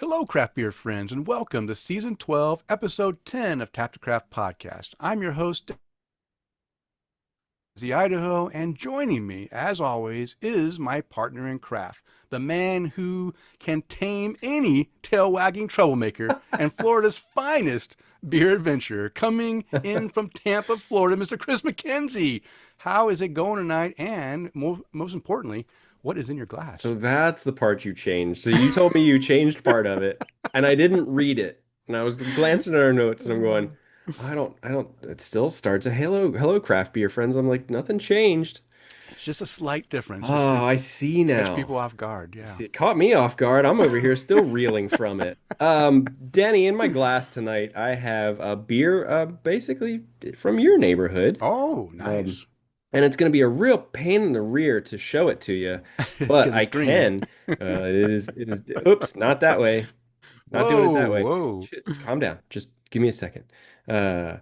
Hello, craft beer friends, and welcome to Season 12, Episode 10 of Tap to Craft Podcast. I'm your host, Boise, Idaho, and joining me, as always, is my partner in craft, the man who can tame any tail-wagging troublemaker and Florida's finest beer adventurer, coming in from Tampa, Florida, Mr. Kris McKenzie. How is it going tonight? And most importantly, what is in your glass? So that's the part you changed. So you told me you changed part of it, and I didn't read it. And I was glancing at our notes, and I'm going, I don't. It still starts a hello, craft beer friends. I'm like, nothing changed. It's just a slight difference, just Oh, to I see catch now. people off guard. I Yeah. see. It caught me off guard. I'm over here still reeling from it. Denny, in my glass tonight, I have a beer, basically from your neighborhood. Oh, Um, nice. and it's going to be a real pain in the rear to show it to you, but Because I it's green. can. It is. Oops, not that way. Not doing it Whoa, that way. whoa. Shit, calm down. Just give me a second. Uh,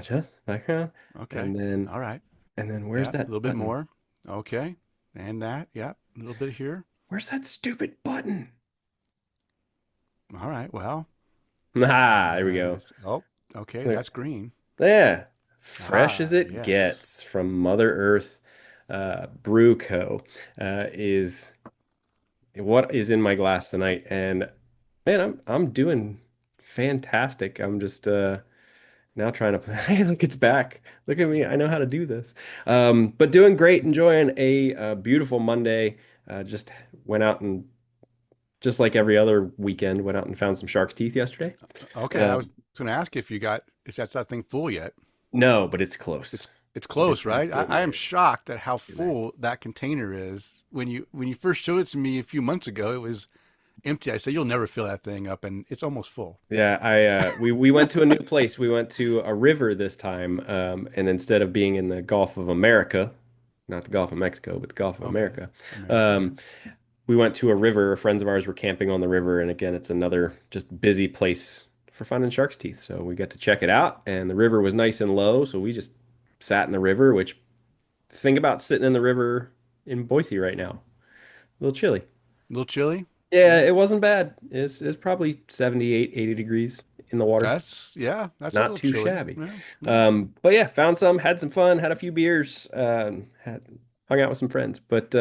just background, Okay. and then All right. where's Yeah, a that little bit button? more. Okay. And that. Yeah, a little bit here. Where's that stupid button? All right. Well, Ah, there we go. oh, okay. There. That's green. Yeah, fresh as Ah, it yes. gets from Mother Earth. Brew Co. Is what is in my glass tonight, and man, I'm doing fantastic. I'm just now trying to Hey, look, it's back. Look at me. I know how to do this. But doing great, enjoying a beautiful Monday. Just went out and just like every other weekend, went out and found some shark's teeth yesterday. Okay. I was Um, going to ask if that's that thing full yet. no, but it's close. It's close, It's right? getting I am there. shocked at how Getting there. full that container is. When you first showed it to me a few months ago, it was empty. I said, "You'll never fill that thing up," and it's almost full. Yeah, we went to a new place. We went to a river this time, and instead of being in the Gulf of America, not the Gulf of Mexico, but the Gulf of Okay, America, America. Yeah. um, we went to a river. Friends of ours were camping on the river, and again, it's another just busy place for finding shark's teeth. So we got to check it out, and the river was nice and low, so we just sat in the river. Which think about sitting in the river in Boise right now. A little chilly. A little chilly. Yeah, Yeah. it wasn't bad. It's probably 78, 80 degrees in the water. That's a Not little too chilly. shabby. Yeah, yeah. But yeah, found some, had some fun, had a few beers, hung out with some friends. But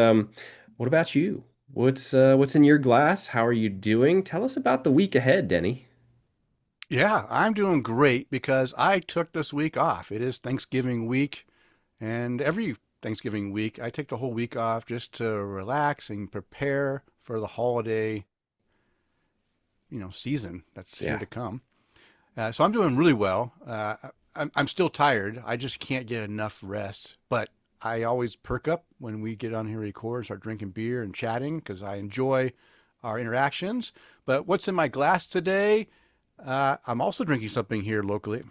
what about you? What's in your glass? How are you doing? Tell us about the week ahead, Denny. Yeah, I'm doing great because I took this week off. It is Thanksgiving week, and every Thanksgiving week, I take the whole week off just to relax and prepare for the holiday, season that's here Yeah. to come. So I'm doing really well. I'm still tired. I just can't get enough rest. But I always perk up when we get on here, record, start drinking beer and chatting because I enjoy our interactions. But what's in my glass today? I'm also drinking something here locally.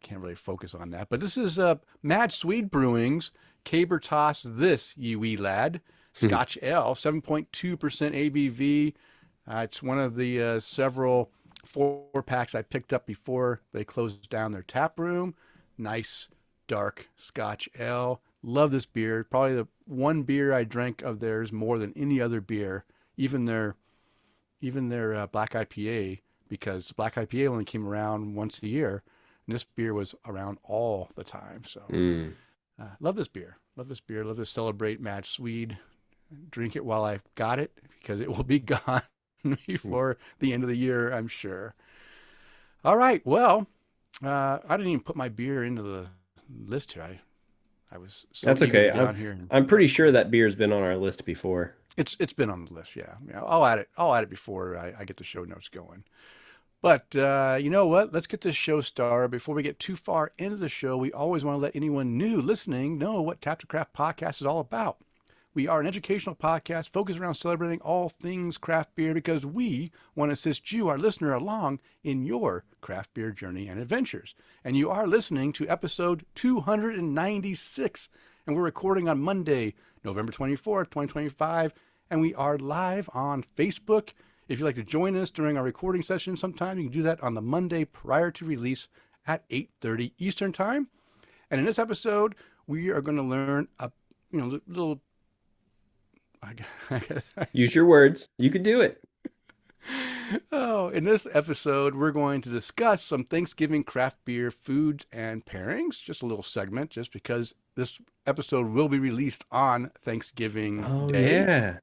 Can't really focus on that. But this is Mad Swede Brewing's Caber Toss This, you wee lad. Scotch Ale, 7.2% ABV. It's one of the several four packs I picked up before they closed down their tap room. Nice, dark Scotch Ale. Love this beer. Probably the one beer I drank of theirs more than any other beer, even their black IPA, because black IPA only came around once a year, and this beer was around all the time. So Mm. love this beer. Love this beer. Love to celebrate Mad Swede. Drink it while I've got it because it will be gone before the end of the year, I'm sure. All right. Well, I didn't even put my beer into the list here. I was so That's eager to okay. get I'm on here and I'm pretty talk sure beer. that beer's been on our list before. It's been on the list. Yeah. Yeah. I'll add it. I'll add it before I get the show notes going. But you know what? Let's get this show started. Before we get too far into the show, we always want to let anyone new listening know what Tap to Craft podcast is all about. We are an educational podcast focused around celebrating all things craft beer because we want to assist you, our listener, along in your craft beer journey and adventures. And you are listening to episode 296, and we're recording on Monday, November 24th, 2025, and we are live on Facebook. If you'd like to join us during our recording session sometime, you can do that on the Monday prior to release at 8:30 Eastern Time. And in this episode, we are going to learn a little. I Use your words. You could do it. Oh, in this episode, we're going to discuss some Thanksgiving craft beer foods and pairings. Just a little segment, just because this episode will be released on Thanksgiving Oh Day. yeah.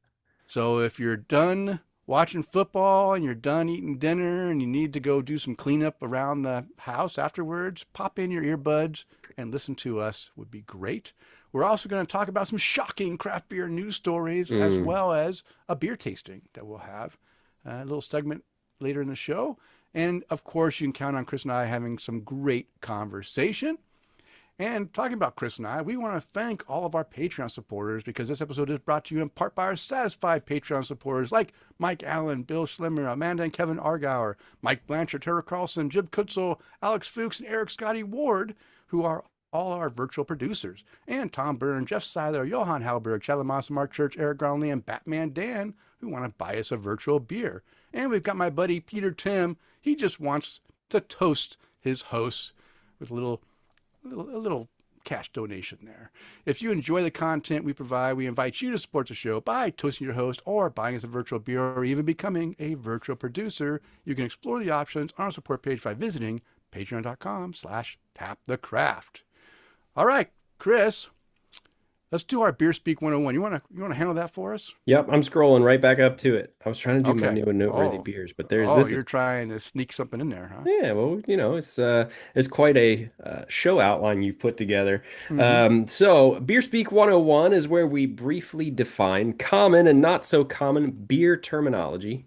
So if you're done watching football and you're done eating dinner and you need to go do some cleanup around the house afterwards, pop in your earbuds and listen to us would be great. We're also going to talk about some shocking craft beer news stories as Mm. well as a beer tasting that we'll have. A little segment later in the show. And of course, you can count on Kris and I having some great conversation. And talking about Kris and I, we want to thank all of our Patreon supporters because this episode is brought to you in part by our satisfied Patreon supporters like Mike Allen, Bill Schlimmer, Amanda and Kevin Argauer, Mike Blanchard, Tara Carlson, Jib Kutzel, Alex Fuchs, and Eric Scotty Ward, who are all our virtual producers, and Tom Byrne, Jeff Seiler, Johan Halberg, Chad Moss, Mark Church, Eric Groundley, and Batman Dan, who want to buy us a virtual beer. And we've got my buddy Peter Tim. He just wants to toast his hosts with a little cash donation there. If you enjoy the content we provide, we invite you to support the show by toasting your host or buying us a virtual beer or even becoming a virtual producer. You can explore the options on our support page by visiting patreon.com/tapthecraft. All right, Kris, let's do our Beer Speak 101. You want to handle that for us? Yep, I'm scrolling right back up to it. I was trying to do my Okay. new and noteworthy Oh, beers, but there's oh, this you're is trying to sneak something in there, huh? yeah, well, it's quite a show outline you've put together. Mm-hmm. So Beer Speak 101 is where we briefly define common and not so common beer terminology.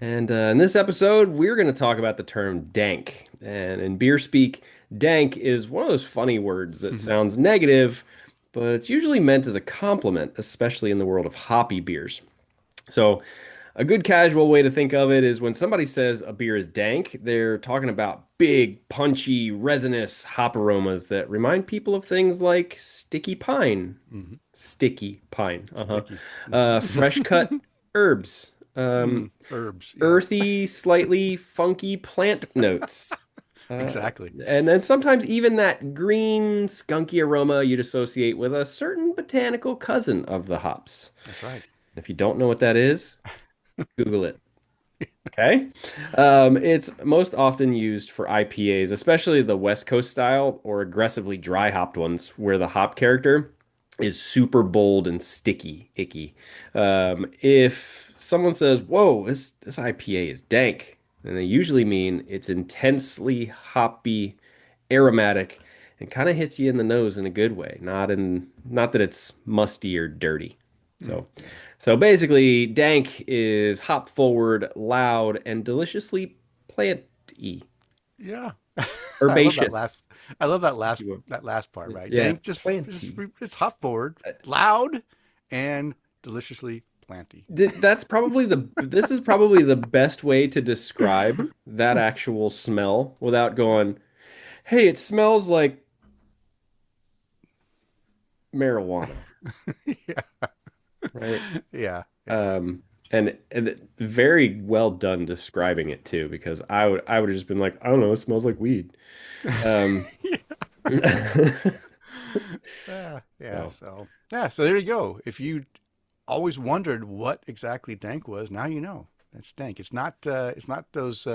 And in this episode, we're going to talk about the term dank. And in beer speak, dank is one of those funny words that sounds negative, but it's usually meant as a compliment, especially in the world of hoppy beers. So, a good casual way to think of it is when somebody says a beer is dank, they're talking about big, punchy, resinous hop aromas that remind people of things like sticky pine, Mm-hmm. sticky pine, Sticky. fresh cut herbs, Herbs, yes. earthy, slightly funky plant notes. Exactly. And then sometimes even that green, skunky aroma you'd associate with a certain botanical cousin of the hops. That's right. If you don't know what that is, Google it. Okay. It's most often used for IPAs, especially the West Coast style or aggressively dry hopped ones, where the hop character is super bold and sticky, icky. If someone says, "Whoa, this IPA is dank," then they usually mean it's intensely hoppy, aromatic, and kind of hits you in the nose in a good way, not that it's musty or dirty. So, Yeah. so basically, dank is hop forward, loud, and deliciously planty, Yeah. I love that herbaceous. last I love that If last you will. that last part, right? Yeah, Dank just planty. just hop forward, loud and deliciously planty. This is probably the best way to describe that actual smell without going, "Hey, it smells like marijuana," Yeah. right? Yeah. Yeah. Um, and very well done describing it too, because I would have just been like, I don't know, it smells like weed. Um, Yeah. Yeah. so So there you go. If you always wondered what exactly dank was, now you know. It's dank. It's not those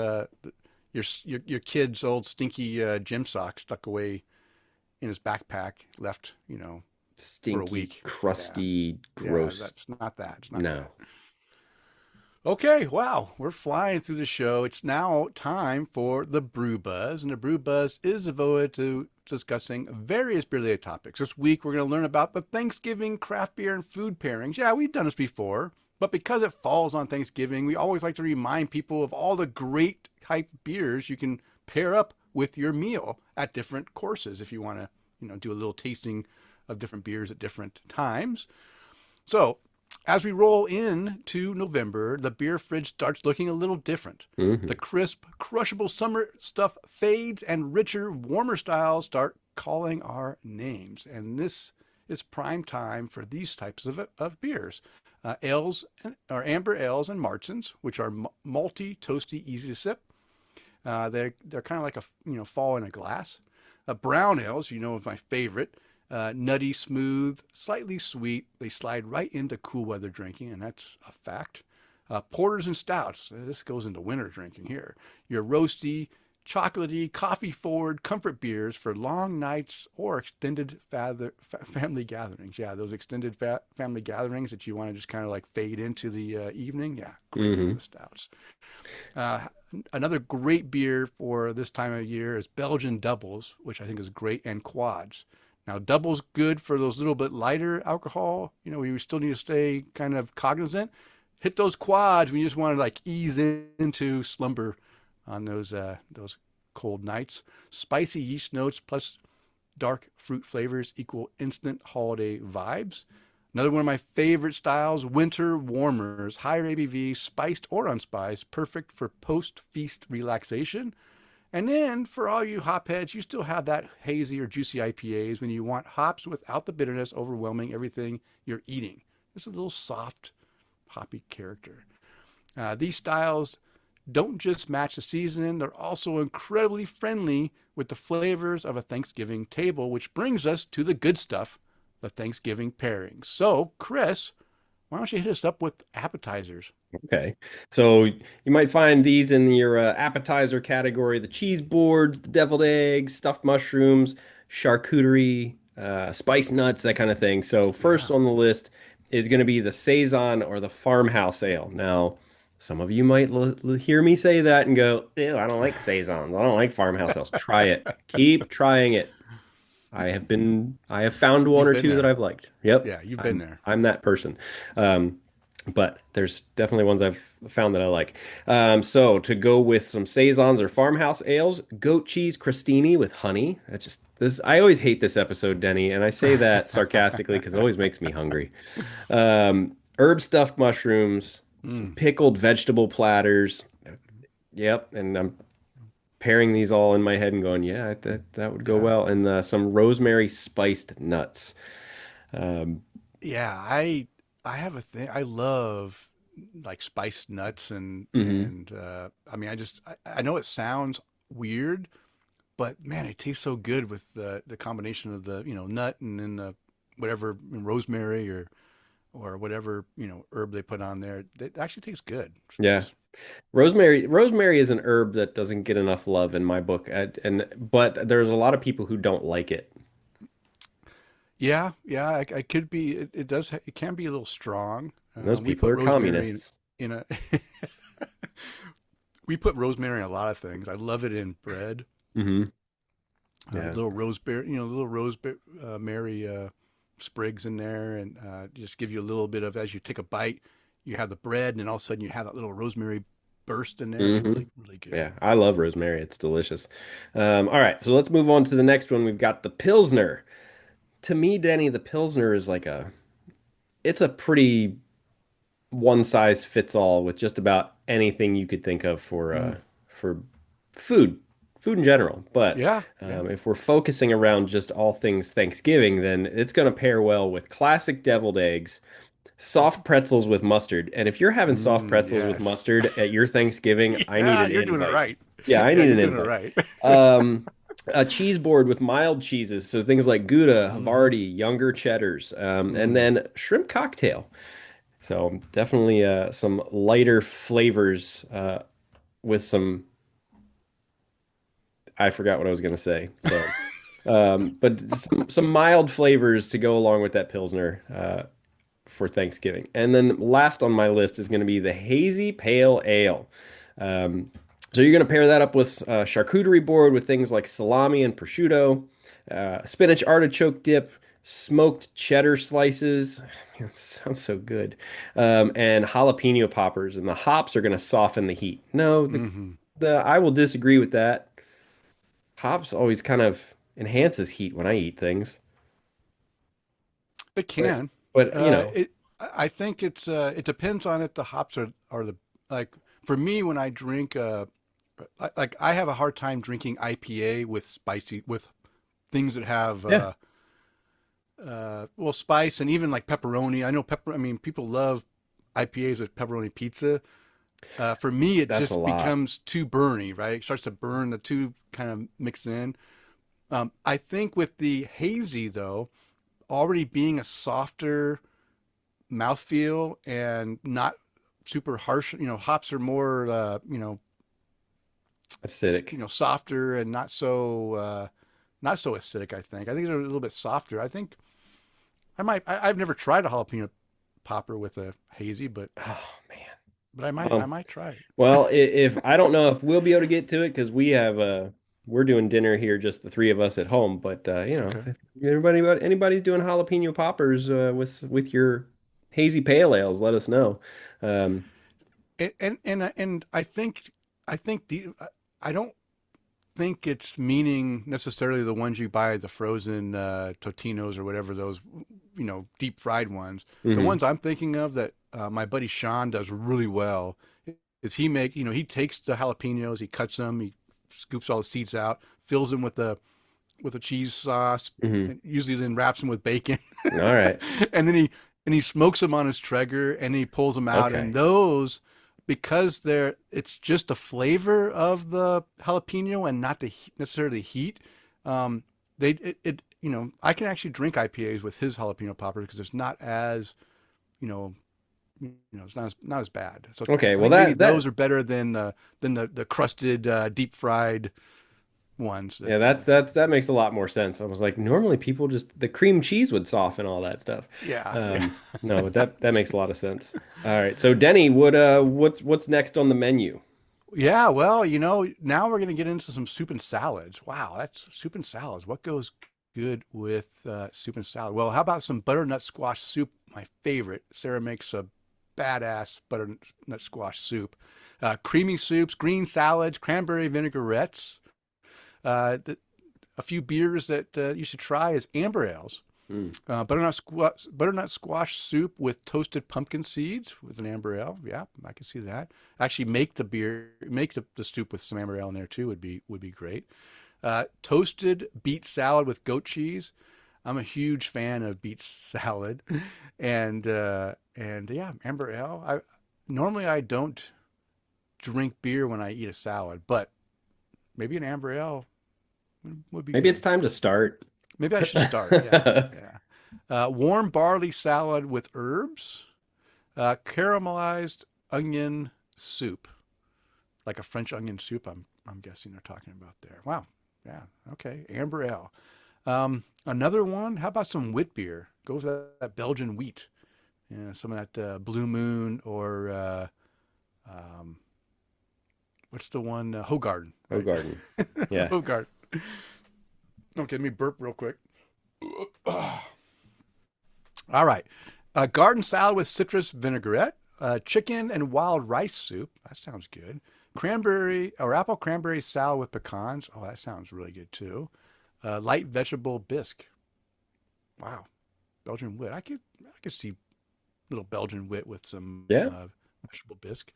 your kid's old stinky gym socks stuck away in his backpack, left, for a stinky, week. Yeah. crusty, Yeah, gross. that's not that. It's not No. that. Okay, wow, we're flying through the show. It's now time for the Brew Buzz, and the Brew Buzz is devoted to discussing various beer-related topics. This week, we're going to learn about the Thanksgiving craft beer and food pairings. Yeah, we've done this before, but because it falls on Thanksgiving, we always like to remind people of all the great type beers you can pair up with your meal at different courses if you want to, do a little tasting of different beers at different times. So, as we roll into November, the beer fridge starts looking a little different. Hmm. The crisp, crushable summer stuff fades, and richer, warmer styles start calling our names. And this is prime time for these types of beers. Ales, or amber ales and Martins, which are malty, toasty, easy to sip. They're kind of like fall in a glass. Brown ales, is my favorite. Nutty, smooth, slightly sweet. They slide right into cool weather drinking, and that's a fact. Porters and stouts. This goes into winter drinking here. Your roasty, chocolatey, coffee-forward comfort beers for long nights or extended family gatherings. Yeah, those extended family gatherings that you want to just kind of like fade into the evening. Yeah, great for Hmm. the stouts. Uh, Another great beer for this time of year is Belgian doubles, which I think is great, and quads. Now, doubles good for those little bit lighter alcohol. You know, we still need to stay kind of cognizant. Hit those quads when you just want to like ease into slumber on those cold nights. Spicy yeast notes plus dark fruit flavors equal instant holiday vibes. Another one of my favorite styles, winter warmers, higher ABV, spiced or unspiced, perfect for post-feast relaxation. And then for all you hopheads, you still have that hazy or juicy IPAs when you want hops without the bitterness overwhelming everything you're eating. It's a little soft, hoppy character. These styles don't just match the season, they're also incredibly friendly with the flavors of a Thanksgiving table, which brings us to the good stuff, the Thanksgiving pairings. So, Kris, why don't you hit us up with appetizers? Okay. So you might find these in your appetizer category, the cheese boards, the deviled eggs, stuffed mushrooms, charcuterie, spiced nuts, that kind of thing. So first Yeah. on the list is going to be the Saison or the farmhouse ale. Now, some of you might hear me say that and go, ew, I don't like Saisons. I don't like farmhouse ales. Try it. Keep trying it. I have found one You've or been two that there. I've liked. Yep. Yeah, you've been I'm there. I'm that person. Um, but there's definitely ones I've found that I like. So to go with some saisons or farmhouse ales, goat cheese crostini with honey. That's just this. I always hate this episode, Denny, and I say that sarcastically because it always makes me hungry. Herb stuffed mushrooms, some Mm, pickled vegetable platters. Yep, and I'm pairing these all in my head and going, yeah, that would go yeah. well. And some rosemary spiced nuts. Um, Yeah, I have a thing. I love like spiced nuts mhm. I mean I know it sounds weird, but man, it tastes so good with the combination of the, nut and then the whatever rosemary or whatever, herb they put on there. It actually tastes good. It's Yeah. nice. Rosemary is an herb that doesn't get enough love in my book, but there's a lot of people who don't like it. Yeah, yeah, I could be. It does. It can be a little strong. And those We people put are rosemary communists. in a. We put rosemary in a lot of things. I love it in bread. Hmm. Yeah. Little roseberry, little roseberry, Mary sprigs in there, and just give you a little bit of as you take a bite. You have the bread, and then all of a sudden you have that little rosemary burst in there. It's Hmm. really, really good. Yeah. I love rosemary. It's delicious. All right. So let's move on to the next one. We've got the Pilsner. To me, Denny, the Pilsner is it's a pretty one size fits all with just about anything you could think of Mm. for food, food in general. But Yeah, yeah. if we're focusing around just all things Thanksgiving, then it's going to pair well with classic deviled eggs, soft pretzels with mustard. And if you're having soft pretzels with Yes. mustard at your Thanksgiving, I need Yeah, an you're doing it invite. right. Yeah, I Yeah, need you're an doing it invite. right. A cheese board with mild cheeses, so things like Gouda, Hmm. Havarti, younger cheddars, and Mm. then shrimp cocktail. So definitely some lighter flavors with some. I forgot what I was going to say. So, but some mild flavors to go along with that Pilsner for Thanksgiving. And then last on my list is going to be the hazy pale ale. Um, so you're going to pair that up with charcuterie board with things like salami and prosciutto, spinach artichoke dip, smoked cheddar slices. Man, it sounds so good. And jalapeno poppers, and the hops are going to soften the heat. No, Hmm. the I will disagree with that. Hops always kind of enhances heat when I eat things, It but can. but you know, It. I think it depends on if the hops are the like for me when I drink like I have a hard time drinking IPA with spicy with things that have yeah, well spice and even like pepperoni. I know pepper. I mean people love IPAs with pepperoni pizza. For me, it that's a just lot. becomes too burny, right? It starts to burn. The two kind of mix in. I think with the hazy though, already being a softer mouthfeel and not super harsh. Hops are more Acidic. softer and not so acidic. I think they're a little bit softer. I think I've never tried a jalapeno popper with a hazy, but Oh man. I Um, might try it. well, if I don't know if we'll be able to get to it because we're doing dinner here, just the three of us at home. But Okay. if anybody's doing jalapeno poppers with your hazy pale ales, let us know. Um, And I think I don't think it's meaning necessarily the ones you buy the frozen Totinos or whatever those deep fried ones. The mhm. ones I'm thinking of that my buddy Sean does really well is he takes the jalapenos, he cuts them, he scoops all the seeds out, fills them with a cheese sauce, Mhm. and usually then wraps them with bacon, All right. and then he smokes them on his Traeger and he pulls them out. And Okay. those, because it's just the flavor of the jalapeno and not necessarily heat. Um, I can actually drink IPAs with his jalapeno poppers because it's not as you know it's not as bad. So Okay. I Well, think maybe that those are better than the crusted deep fried ones yeah, that that makes a lot more sense. I was like, normally people just the cream cheese would soften all that stuff. yeah. No, that makes a lot of sense. All right. So Denny, what's next on the menu? Yeah, well, now we're going to get into some soup and salads. Wow, that's soup and salads. What goes good with soup and salad? Well, how about some butternut squash soup? My favorite. Sarah makes a badass butternut squash soup. Creamy soups, green salads, cranberry vinaigrettes. A few beers that you should try is amber ales. Mm, Butternut squash soup with toasted pumpkin seeds with an amber ale. Yeah, I can see that. Actually, make the soup with some amber ale in there too would be great. Toasted beet salad with goat cheese. I'm a huge fan of beet salad, and yeah, amber ale. Normally I don't drink beer when I eat a salad, but maybe an amber ale would be maybe it's good. time to start. Maybe I should start. Yeah, yeah. Warm barley salad with herbs, caramelized onion soup, like a French onion soup. I'm guessing they're talking about there. Wow. Yeah. Okay. Amber ale. Another one. How about some wit beer? Go with that Belgian wheat. Yeah, some of that Blue Moon or um, what's the one? Hogarden, Oh, right? garden. Yeah. Hogarden. Okay, let me burp real quick. All right. Garden salad with citrus vinaigrette, chicken and wild rice soup. That sounds good. Cranberry or apple cranberry salad with pecans. Oh, that sounds really good too. Light vegetable bisque. Wow. Belgian wit. I could see little Belgian wit with some Yeah. vegetable bisque.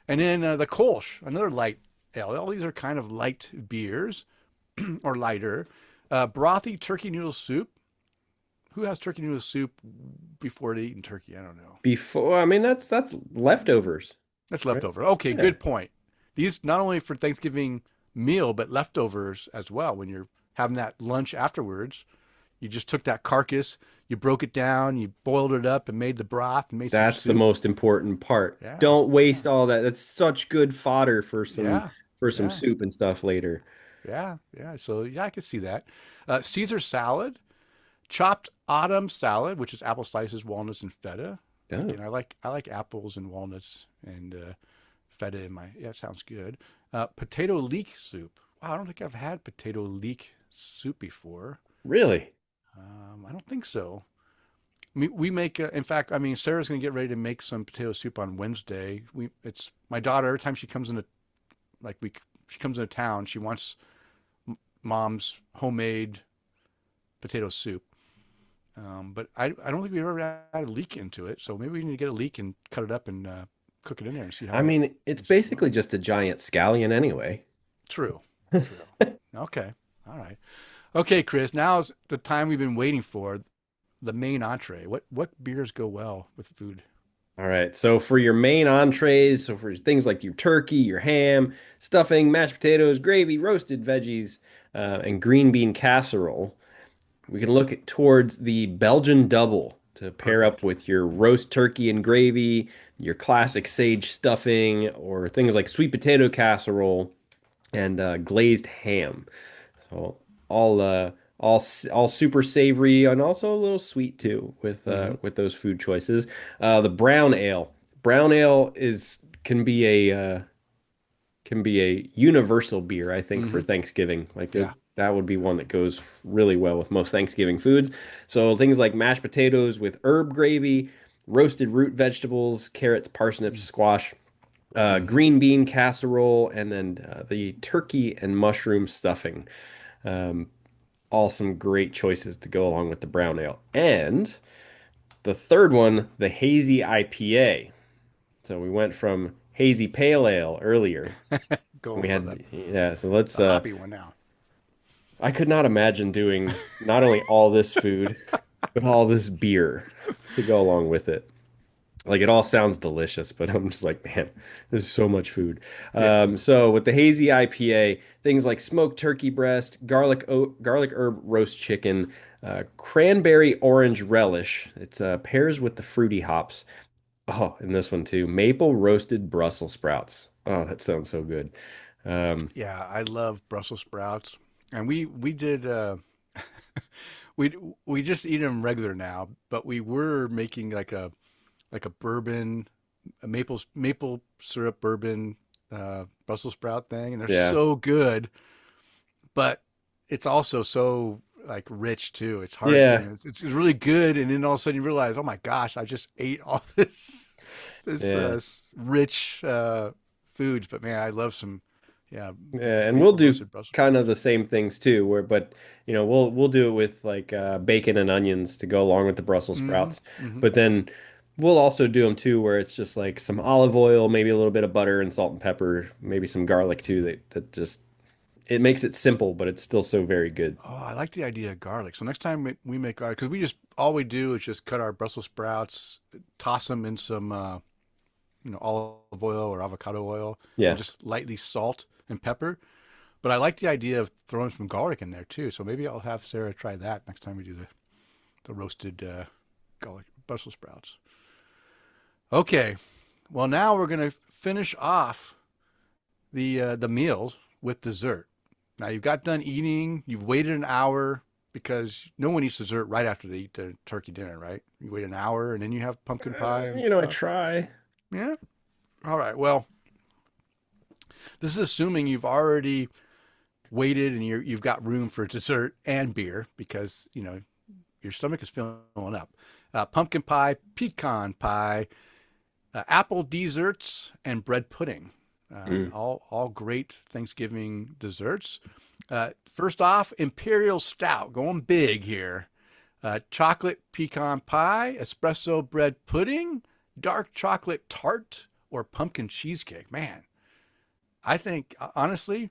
And then the Kolsch, another light ale. All these are kind of light beers or lighter. Brothy turkey noodle soup. Who has turkey noodle soup before they eating turkey? I don't know. Before, I mean, that's leftovers, That's right? leftover. Okay, Yeah. good point. These not only for Thanksgiving meal, but leftovers as well. When you're having that lunch afterwards, you just took that carcass, you broke it down, you boiled it up and made the broth and made some That's the soup. most important part. Yeah, Don't yeah, waste all that. That's such good fodder yeah, for some yeah, soup and stuff later. yeah, yeah. So yeah, I can see that. Caesar salad, chopped autumn salad, which is apple slices, walnuts, and feta. Oh, Again, I like apples and walnuts and feta in my. Yeah, it sounds good. Potato leek soup. Wow, I don't think I've had potato leek soup before. really? I don't think so. We make. In fact, I mean, Sarah's gonna get ready to make some potato soup on Wednesday. It's my daughter. Every time she comes into like we she comes into town, she wants mom's homemade potato soup. But I don't think we've ever added a leek into it. So maybe we need to get a leek and cut it up and cook it in there and see how I that mean, it's tastes as basically well. just a giant scallion anyway. True. True. Okay. All right. Okay, Kris. Now's the time we've been waiting for. The main entree. What beers go well with food? All right. So for your main entrees, so for things like your turkey, your ham, stuffing, mashed potatoes, gravy, roasted veggies, and green bean casserole, we can look towards the Belgian double. to pair up Perfect. with your roast turkey and gravy, your classic sage stuffing, or things like sweet potato casserole and glazed ham. So all all super savory and also a little sweet too Mm-hmm. with those food choices. The brown ale. Brown ale is can be a universal beer, I think, for Mm-hmm. Thanksgiving. Like Yeah. that would be one that goes really well with most Thanksgiving foods. So things like mashed potatoes with herb gravy, roasted root vegetables, carrots, parsnips, squash, Mm-hmm. green bean casserole, and then the turkey and mushroom stuffing. Um, all some great choices to go along with the brown ale. And the third one, the hazy IPA. So we went from hazy pale ale earlier. Going We for had, yeah, so let's, the hoppy one now. I could not imagine doing not only all this food, but all this beer to go along with it. Like it all sounds delicious, but I'm just like, man, there's so much food. Yeah. So with the hazy IPA, things like smoked turkey breast, garlic herb roast chicken, cranberry orange relish. It's pairs with the fruity hops. Oh, and this one too, maple roasted Brussels sprouts. Oh, that sounds so good. Um, Yeah, I love Brussels sprouts, and we did we we just eat them regular now, but we were making like a bourbon, a maple syrup bourbon Brussels sprout thing, and they're yeah, so good, but it's also so like rich too. It's hard, you yeah, know, it's really good, and then all of a sudden you realize, oh my gosh, I just ate all this yeah. rich foods. But man, I love some yeah Yeah, and we'll maple do roasted Brussels kind of sprouts. the same things too, where but we'll do it with like bacon and onions to go along with the Brussels Mm-hmm. sprouts. Mm-hmm. But then we'll also do them too where it's just like some olive oil, maybe a little bit of butter and salt and pepper, maybe some garlic too that just it makes it simple, but it's still so very good. Oh, I like the idea of garlic. So next time we make garlic, because we just all we do is just cut our Brussels sprouts, toss them in some olive oil or avocado oil, and Yeah. just lightly salt and pepper. But I like the idea of throwing some garlic in there too. So maybe I'll have Sarah try that next time we do the roasted garlic Brussels sprouts. Okay, well now we're gonna finish off the meals with dessert. Now you've got done eating, you've waited an hour because no one eats dessert right after they eat the turkey dinner, right? You wait an hour and then you have pumpkin pie and I stuff. try. Yeah. All right. Well, this is assuming you've already waited and you've got room for dessert and beer because your stomach is filling up. Pumpkin pie, pecan pie, apple desserts, and bread pudding. Mm. All great Thanksgiving desserts. First off, Imperial Stout, going big here. Chocolate pecan pie, espresso bread pudding, dark chocolate tart, or pumpkin cheesecake. Man, I think honestly,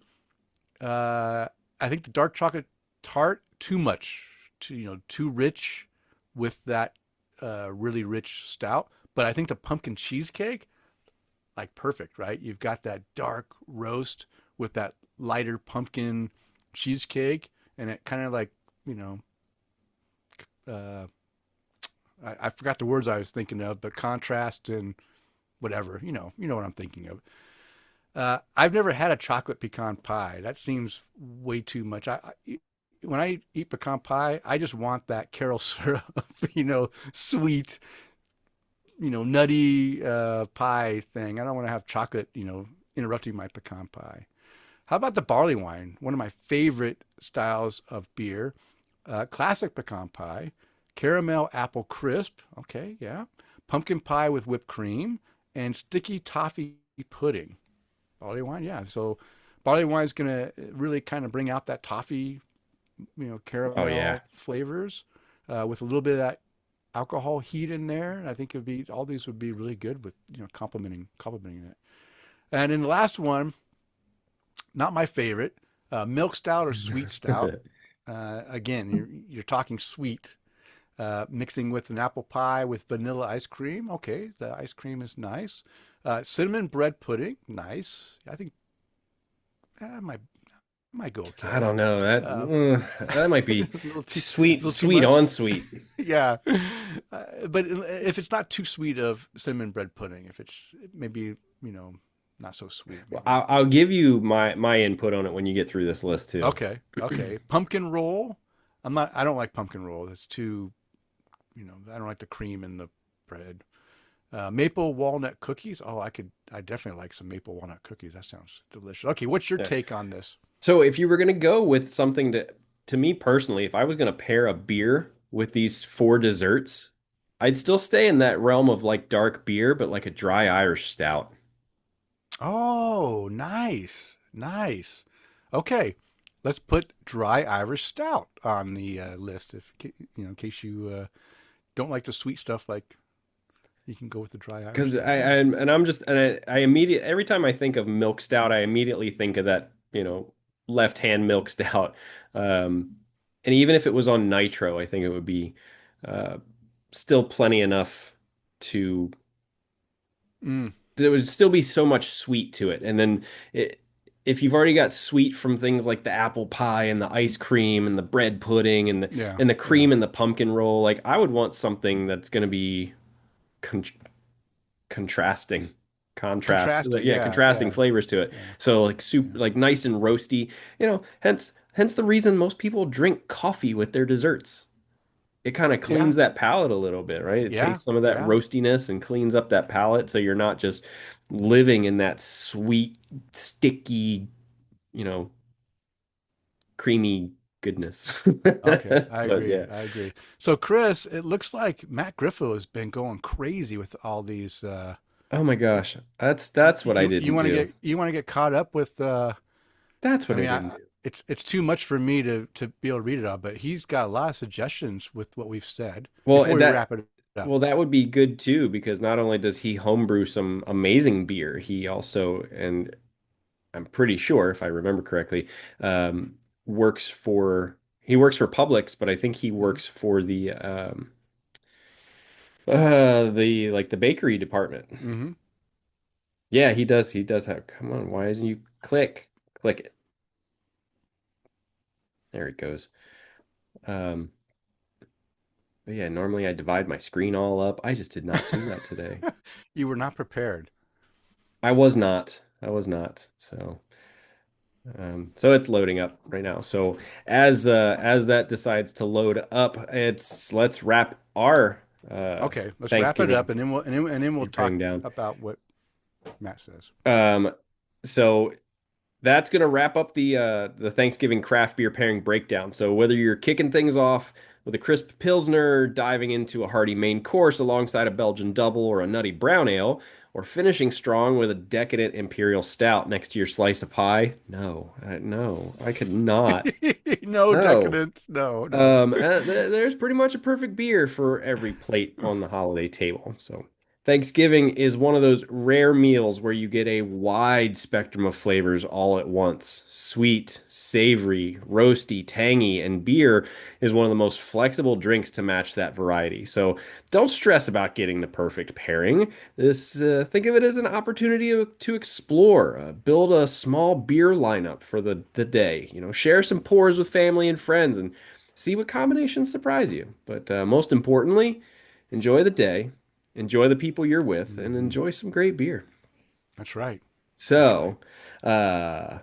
I think the dark chocolate tart too much, too rich with that really rich stout. But I think the pumpkin cheesecake, like perfect, right? You've got that dark roast with that lighter pumpkin cheesecake, and it kind of like you know, uh, I forgot the words I was thinking of, but contrast and whatever, you know what I'm thinking of. I've never had a chocolate pecan pie. That seems way too much. When I eat pecan pie, I just want that caramel syrup, sweet, nutty pie thing. I don't want to have chocolate, interrupting my pecan pie. How about the barley wine? One of my favorite styles of beer. Classic pecan pie, caramel apple crisp. Okay, yeah. Pumpkin pie with whipped cream and sticky toffee pudding. Barley wine, yeah. So barley wine is going to really kind of bring out that toffee, Oh yeah. caramel flavors with a little bit of that alcohol heat in there. I think it'd be all these would be really good with complementing it. And in the last one, not my favorite, milk stout or sweet stout. Again, you're talking sweet, mixing with an apple pie with vanilla ice cream. Okay, the ice cream is nice. Cinnamon bread pudding, nice. I think I might might go I okay. don't know. That Uh, that might a be a sweet, little too sweet on much. sweet. Yeah, but if it's not too sweet of cinnamon bread pudding, if it's maybe not so sweet, Well, maybe. I'll give you my input on it when you get through this list too. Okay, okay. Pumpkin roll. I'm not. I don't like pumpkin roll. It's too. I don't like the cream in the bread. Maple walnut cookies. Oh, I could. I definitely like some maple walnut cookies. That sounds delicious. Okay, what's your Yeah. take on this? So if you were gonna go with something to me personally, if I was gonna pair a beer with these four desserts, I'd still stay in that realm of like dark beer, but like a dry Irish stout. Oh, nice, nice. Okay, let's put dry Irish stout on the list. If in case you don't like the sweet stuff, like you can go with the dry Irish Because stout. All right. I'm just and I immediate every time I think of milk stout, I immediately think of that, left hand milk stout. Um, and even if it was on nitro, I think it would be uh, still plenty enough to Mm, there would still be so much sweet to it. And then if you've already got sweet from things like the apple pie and the ice cream and the bread pudding and the yeah, and the yeah. cream and the pumpkin roll, like I would want something that's going to be con contrasting Contrasting. yeah, Yeah, contrasting yeah, flavors to it. yeah, So like soup, yeah, like nice and roasty, hence the reason most people drink coffee with their desserts. It kind of yeah, cleans that palate a little bit, right? It yeah, takes some of that yeah. roastiness and cleans up that palate so you're not just living in that sweet, sticky, you know, creamy goodness. Okay, I But agree. yeah. I agree. So, Chris, it looks like Matt Griffo has been going crazy with all these. Oh my gosh. That's what I You didn't do. want to get caught up with. That's I what I mean, didn't do. it's too much for me to be able to read it all, but he's got a lot of suggestions with what we've said. Well, Before we wrap it up. that would be good too, because not only does he homebrew some amazing beer, he also, and I'm pretty sure if I remember correctly, um, he works for Publix, but I think he Hmm. works for the like the bakery department. Hmm. Yeah, he does. He does have. Come on, why didn't you click it? There it goes. Um, but yeah, normally I divide my screen all up. I just did not do that today. You were not prepared. I was not. I was not. So it's loading up right now. So as that decides to load up, it's let's wrap our Okay, let's wrap it up, Thanksgiving and then we'll beer talk pairing down. about what Matt says. Um, so that's gonna wrap up the Thanksgiving craft beer pairing breakdown. So whether you're kicking things off with a crisp Pilsner, diving into a hearty main course alongside a Belgian double or a nutty brown ale, or finishing strong with a decadent Imperial stout next to your slice of pie, no, I could not. No No. decadence. No, no. There's pretty much a perfect beer for every plate on the holiday table. So Thanksgiving is one of those rare meals where you get a wide spectrum of flavors all at once. Sweet, savory, roasty, tangy, and beer is one of the most flexible drinks to match that variety. So don't stress about getting the perfect pairing. Think of it as an opportunity to explore, build a small beer lineup for the day. Share some pours with family and friends and see what combinations surprise you. But most importantly, enjoy the day, enjoy the people you're with, and Hmm. enjoy some great beer. That's right. That's right. So, uh,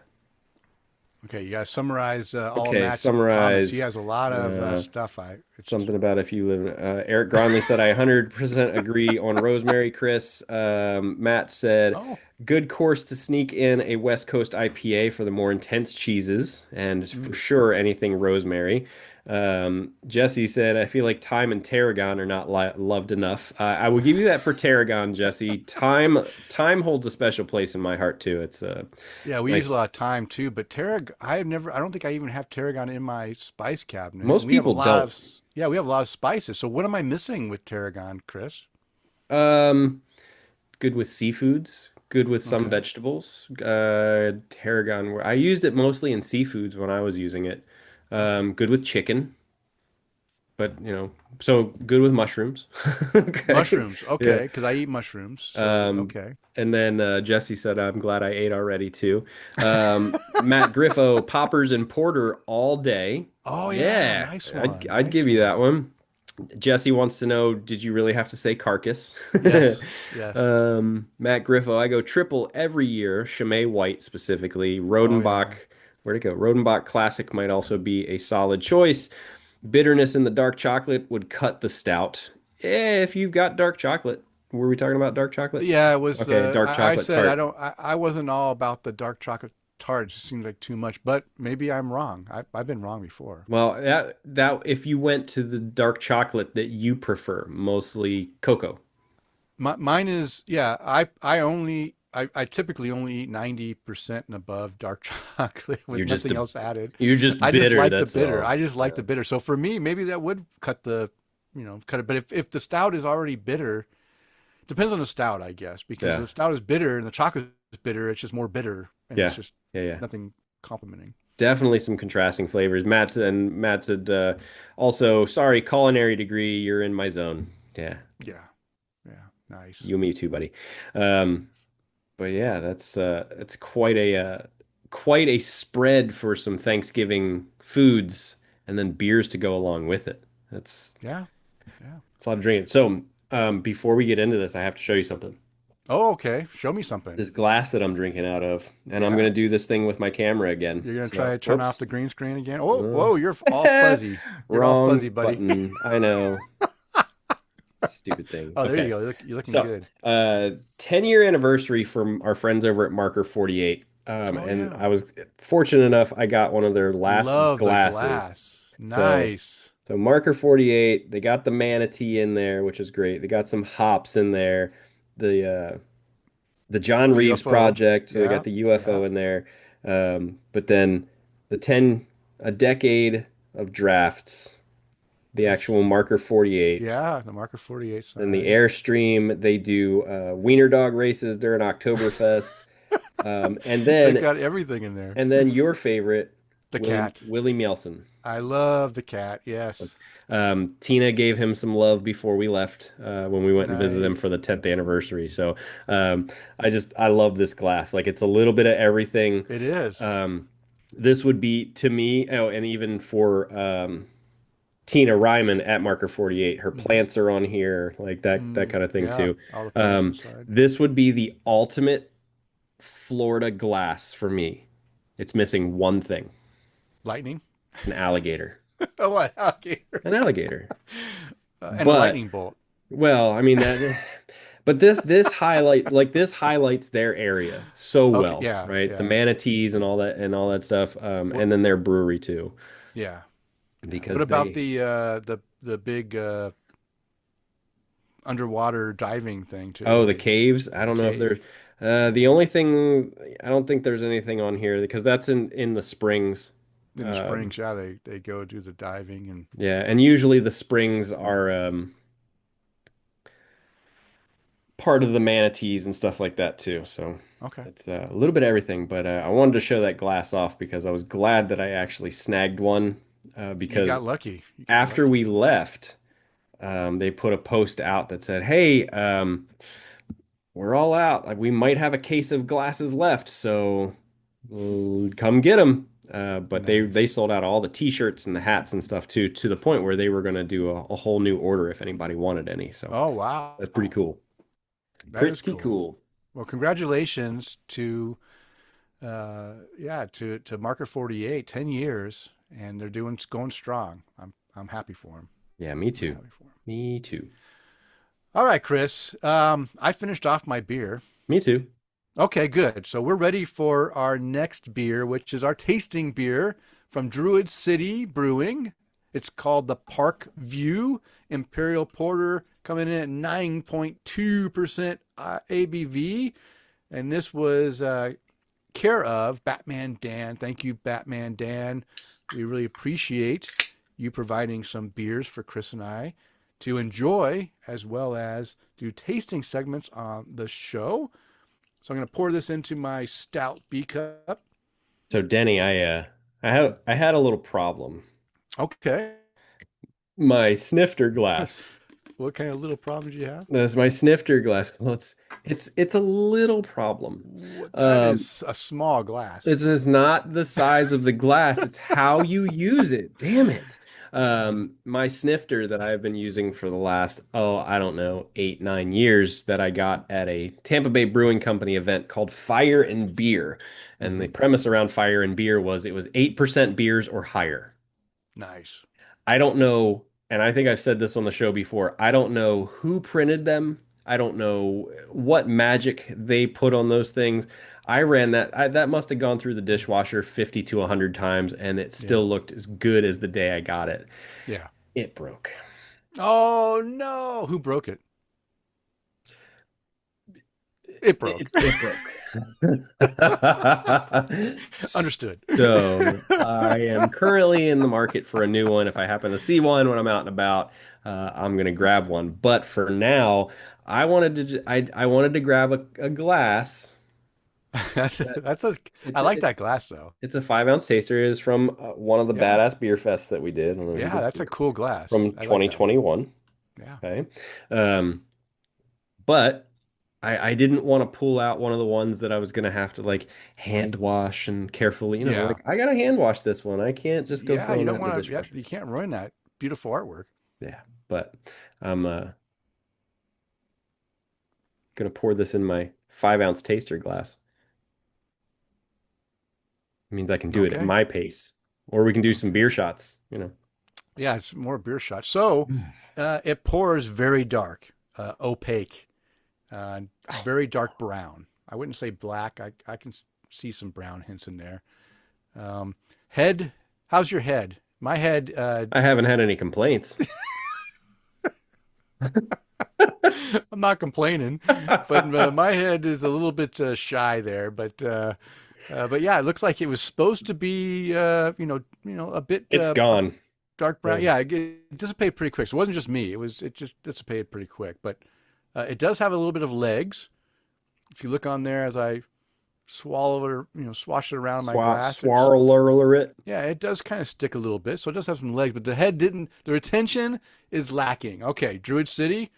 Okay, you guys summarize all of okay, Matt's comments. He summarize. has a lot of Uh, stuff. I it's Something about if you live. Eric Gronley said, I 100% agree on Rosemary, Chris. Matt said, oh. good course to sneak in a West Coast IPA for the more intense cheeses, and for Mm. sure anything rosemary. Jesse said, I feel like thyme and tarragon are not loved enough. I will give you that for tarragon, Jesse. Thyme holds a special place in my heart too. It's Yeah, we use a nice. lot of thyme too, but I don't think I even have tarragon in my spice cabinet. And Most we have a people lot of, don't. yeah, we have a lot of spices. So what am I missing with tarragon, Chris? Um, Good with seafoods, good with some Okay. vegetables. Tarragon, I used it mostly in seafoods when I was using it. Okay. Good with chicken. but so good with mushrooms. Okay. Mushrooms, Yeah. okay, because I eat mushrooms. So Um, okay. and then Jesse said, I'm glad I ate already too. Matt Griffo, poppers and porter all day. Oh yeah, Yeah, nice I'd one, I'd give nice you that one. one. Jesse wants to know, did you really have to say carcass? Yes, yes. Matt Griffo, I go triple every year, Chimay White specifically. Oh Rodenbach, yeah. where'd it go? Rodenbach Classic might also be a solid choice. Bitterness in the dark chocolate would cut the stout. If you've got dark chocolate. Were we talking about dark chocolate? Yeah, it was. Okay, dark I chocolate said I tart. don't. I wasn't all about the dark chocolate tarts. It seemed like too much, but maybe I'm wrong. I've been wrong before. Well, that if you went to the dark chocolate that you prefer, mostly cocoa. Mine is yeah. I typically only eat 90% and above dark chocolate You're with just nothing a else added. you're just I just bitter, like the that's bitter. all. I just like Yeah. the bitter. So for me, maybe that would cut cut it. But if the stout is already bitter, depends on the stout, I guess, because if Yeah. the stout is bitter and the chocolate is bitter, it's just more bitter and it's Yeah. just Yeah, yeah. nothing complimenting. Definitely some contrasting flavors. Matt said also, sorry, culinary degree, you're in my zone. Yeah. Yeah, yeah, nice. You and me too, buddy. Um, but yeah, that's quite a spread for some Thanksgiving foods and then beers to go along with it. Yeah, yeah. That's a lot of drinking. So, before we get into this, I have to show you something. Oh, okay. Show me something. This glass that I'm drinking out of, and I'm Yeah. ging to do this thing with my camera again. You're gonna try So, to turn off whoops. the green screen again. Oh, Uh, whoa, you're all fuzzy. You're all Wrong fuzzy, buddy. button. I know. Stupid thing. Oh, there you Okay. go. You're looking So, good. 10-year anniversary from our friends over at Marker 48. Oh And yeah. I was fortunate enough, I got one of their last Love the glasses. glass. So, Nice. so Marker 48, they got the manatee in there, which is great. They got some hops in there. The John The Reeves UFO. project, so they got Yeah. the UFO Yeah. in there. But then a decade of drafts, the Yes. actual Marker 48. Yeah. The Marker 48 Then the sign. Airstream, they do wiener dog races during Oktoberfest. And They've then got everything in there. your favorite, The cat. Willie Mielsen. I love the cat. Yes. Tina gave him some love before we left when we went and visited him for Nice. the 10th anniversary. So um, I love this glass. Like it's a little bit of everything. It is. Um, this would be to me, oh, and even for Tina Ryman at Marker 48, her Mm-hmm. plants are on here, like that kind of thing Yeah. too. All the plants Um, inside. this would be the ultimate Florida glass for me. It's missing one thing, Lightning. an alligator. Oh, what? Alligator. An alligator. And a But lightning bolt. well, I mean that but this highlights their area so Okay. well, Yeah. right? The Yeah. manatees and all that stuff. What? And then their brewery too. Yeah. Yeah. What Because about they the big underwater diving thing too? Oh, the caves. I The don't know if cave there's the only thing I don't think there's anything on here because that's in the springs. in the Um, springs. Yeah, they go do the diving and yeah, and usually the springs are part of the manatees and stuff like that too. So okay. it's a little bit of everything, but I wanted to show that glass off because I was glad that I actually snagged one You because got lucky. You got after lucky. we left, they put a post out that said, "Hey, we're all out. Like we might have a case of glasses left, so come get them." But they Nice. sold out all the t-shirts and the hats and stuff too, to the point where they were going to do a whole new order if anybody wanted any. So Oh wow. that's pretty cool. That is Pretty cool. cool. Well, congratulations to yeah, to Marker 48, 10 years and they're doing going strong. I'm happy for them. Yeah, me I'm too. happy for them. Me too. All right, Kris. I finished off my beer. Me too. Okay, good. So we're ready for our next beer, which is our tasting beer from Druid City Brewing. It's called the Park View Imperial Porter, coming in at 9.2% ABV. And this was care of Batman Dan. Thank you, Batman Dan. We really appreciate you providing some beers for Kris and I to enjoy, as well as do tasting segments on the show. So I'm going to pour this into my stout B cup. So Denny, I had a little problem. Okay. my snifter glass. What kind of little problems you have? That's my snifter glass. Well, it's a little problem. That Um, is a small glass. This is not the size of the glass, it's how you use it. Damn it. My snifter that I've been using for the last, oh, I don't know, 8, 9 years that I got at a Tampa Bay Brewing Company event called Fire and Beer. And the Hmm. premise around Fire and Beer was it was 8% beers or higher. Nice. I don't know, and I think I've said this on the show before. I don't know who printed them. I don't know what magic they put on those things. I ran that must have gone through the dishwasher 50 to 100 times and it Yeah. still looked as good as the day I got it. Yeah. It broke. Oh no! Who broke it? It broke. It broke. Understood. So I am currently in the market for a new one. If I happen to see one when I'm out and about, I'm gonna grab one. But for now, I wanted to grab a glass. That's a. I It's like a, that glass though. it's a 5 ounce taster. It is from one of the Yeah. badass beer fests that we did. I don't know if you Yeah, did that's a cool glass. from I like that one. 2021. Yeah. Okay. Um, but I didn't want to pull out one of the ones that I was gonna have to like hand wash and carefully, Yeah. like I gotta hand wash this one. I can't just go Yeah. You throwing that don't in the want to. Yeah, dishwasher. you can't ruin that beautiful artwork. Yeah, but I'm gonna pour this in my 5 ounce taster glass. It means I can do it at Okay. my pace, or we can do some Okay. beer shots. Yeah, it's more beer shot. So, Mm. it pours very dark, opaque, very dark brown. I wouldn't say black. I can see some brown hints in there. Head, how's your head? My head, I haven't had any complaints. I'm not complaining, but my head is a little bit shy there. But yeah, it looks like it was supposed to be, a bit It's gone. dark brown. Yeah. Yeah, it dissipated pretty quick. So it wasn't just me. It just dissipated pretty quick. But it does have a little bit of legs. If you look on there, as I swallow it or swash it around my glass, Swirler it. yeah, it does kind of stick a little bit. So it does have some legs, but the head didn't. The retention is lacking. Okay, Druid City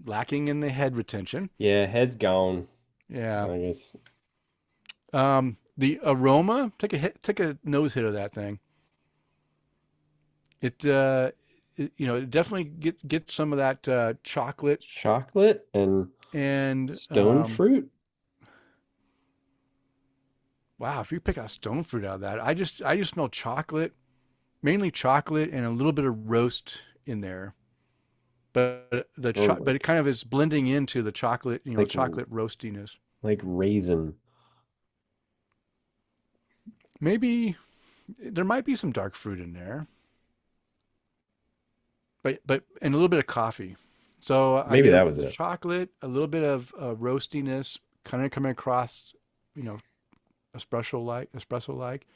lacking in the head retention. Yeah, head's gone. Yeah. I guess. The aroma, take a nose hit of that thing. It definitely get some of that chocolate Chocolate and and stone fruit. wow, if you pick out stone fruit out of that, I just smell chocolate, mainly chocolate and a little bit of roast in there. Or But it kind of is blending into the chocolate, like chocolate roastiness. like raisin. Maybe there might be some dark fruit in there, but and a little bit of coffee. So I Maybe get that was the it. chocolate, a little bit of roastiness, kind of coming across, you know, espresso like.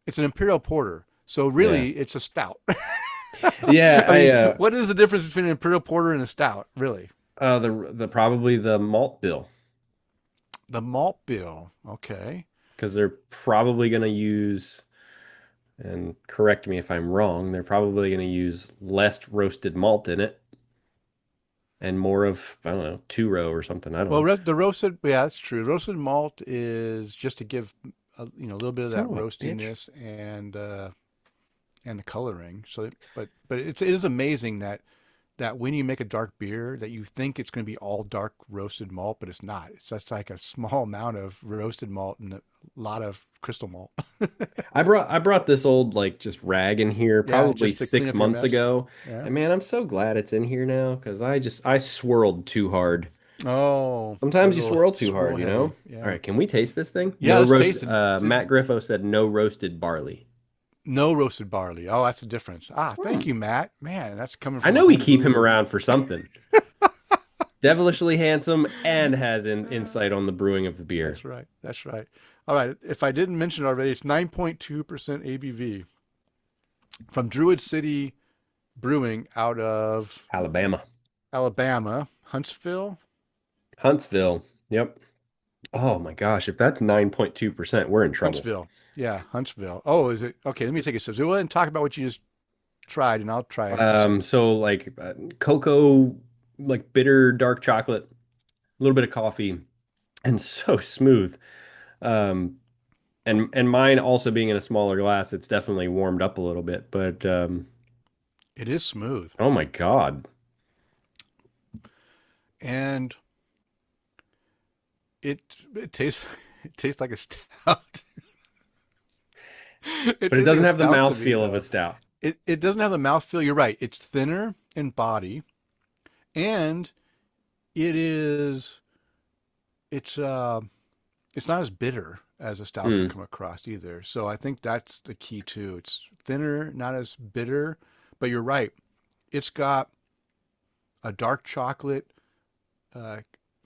It's an imperial porter, so Yeah. really it's a stout. Yeah, I mean, what is the difference between an imperial porter and a stout, really? the probably the malt bill The malt bill. Okay. because they're probably going to use, and correct me if I'm wrong, they're probably going to use less roasted malt in it and more of, I don't know, two row or something. I don't Well, know. the roasted, yeah, that's true. Roasted malt is just to give a little bit of Son that of a bitch. roastiness and the coloring. So, but it is amazing that when you make a dark beer, that you think it's going to be all dark roasted malt, but it's not. It's just like a small amount of roasted malt and a lot of crystal malt. I brought this old like just rag in here Yeah, probably just to clean six up your months mess. ago. Yeah. And man, I'm so glad it's in here now because I swirled too hard. Oh, Sometimes was a you little swirl too swirl hard, you know? heavy. All Yeah. right, can we taste this thing? Yeah, No let's roast. taste it. Matt Griffo said no roasted barley. No roasted barley. Oh, that's the difference. Ah, Hmm. thank you, Matt. Man, that's coming I from a know we keep him homebrew. around for something. Devilishly handsome and has an insight on the brewing of the beer. That's right. That's right. All right. If I didn't mention it already, it's 9.2% ABV from Druid City Brewing out of Alabama. Alabama, Huntsville. Huntsville. Yep. Oh my gosh, if that's 9.2%, we're in trouble. Huntsville. Yeah, Huntsville. Oh, is it? Okay, let me take a sip. So go ahead and talk about what you just tried, and I'll try it soon. So like cocoa, like bitter dark chocolate, a little bit of coffee, and so smooth. Um, and mine also being in a smaller glass, it's definitely warmed up a little bit. But It is smooth, oh my God. and it tastes it tastes like a stout. It But it tastes like doesn't a have the stout to me, mouthfeel of a though. stout. It doesn't have the mouthfeel. You're right. It's thinner in body, and it is it's it's not as bitter as a stout can Hmm. come across either. So I think that's the key too. It's thinner, not as bitter, but you're right. It's got a dark chocolate. Uh,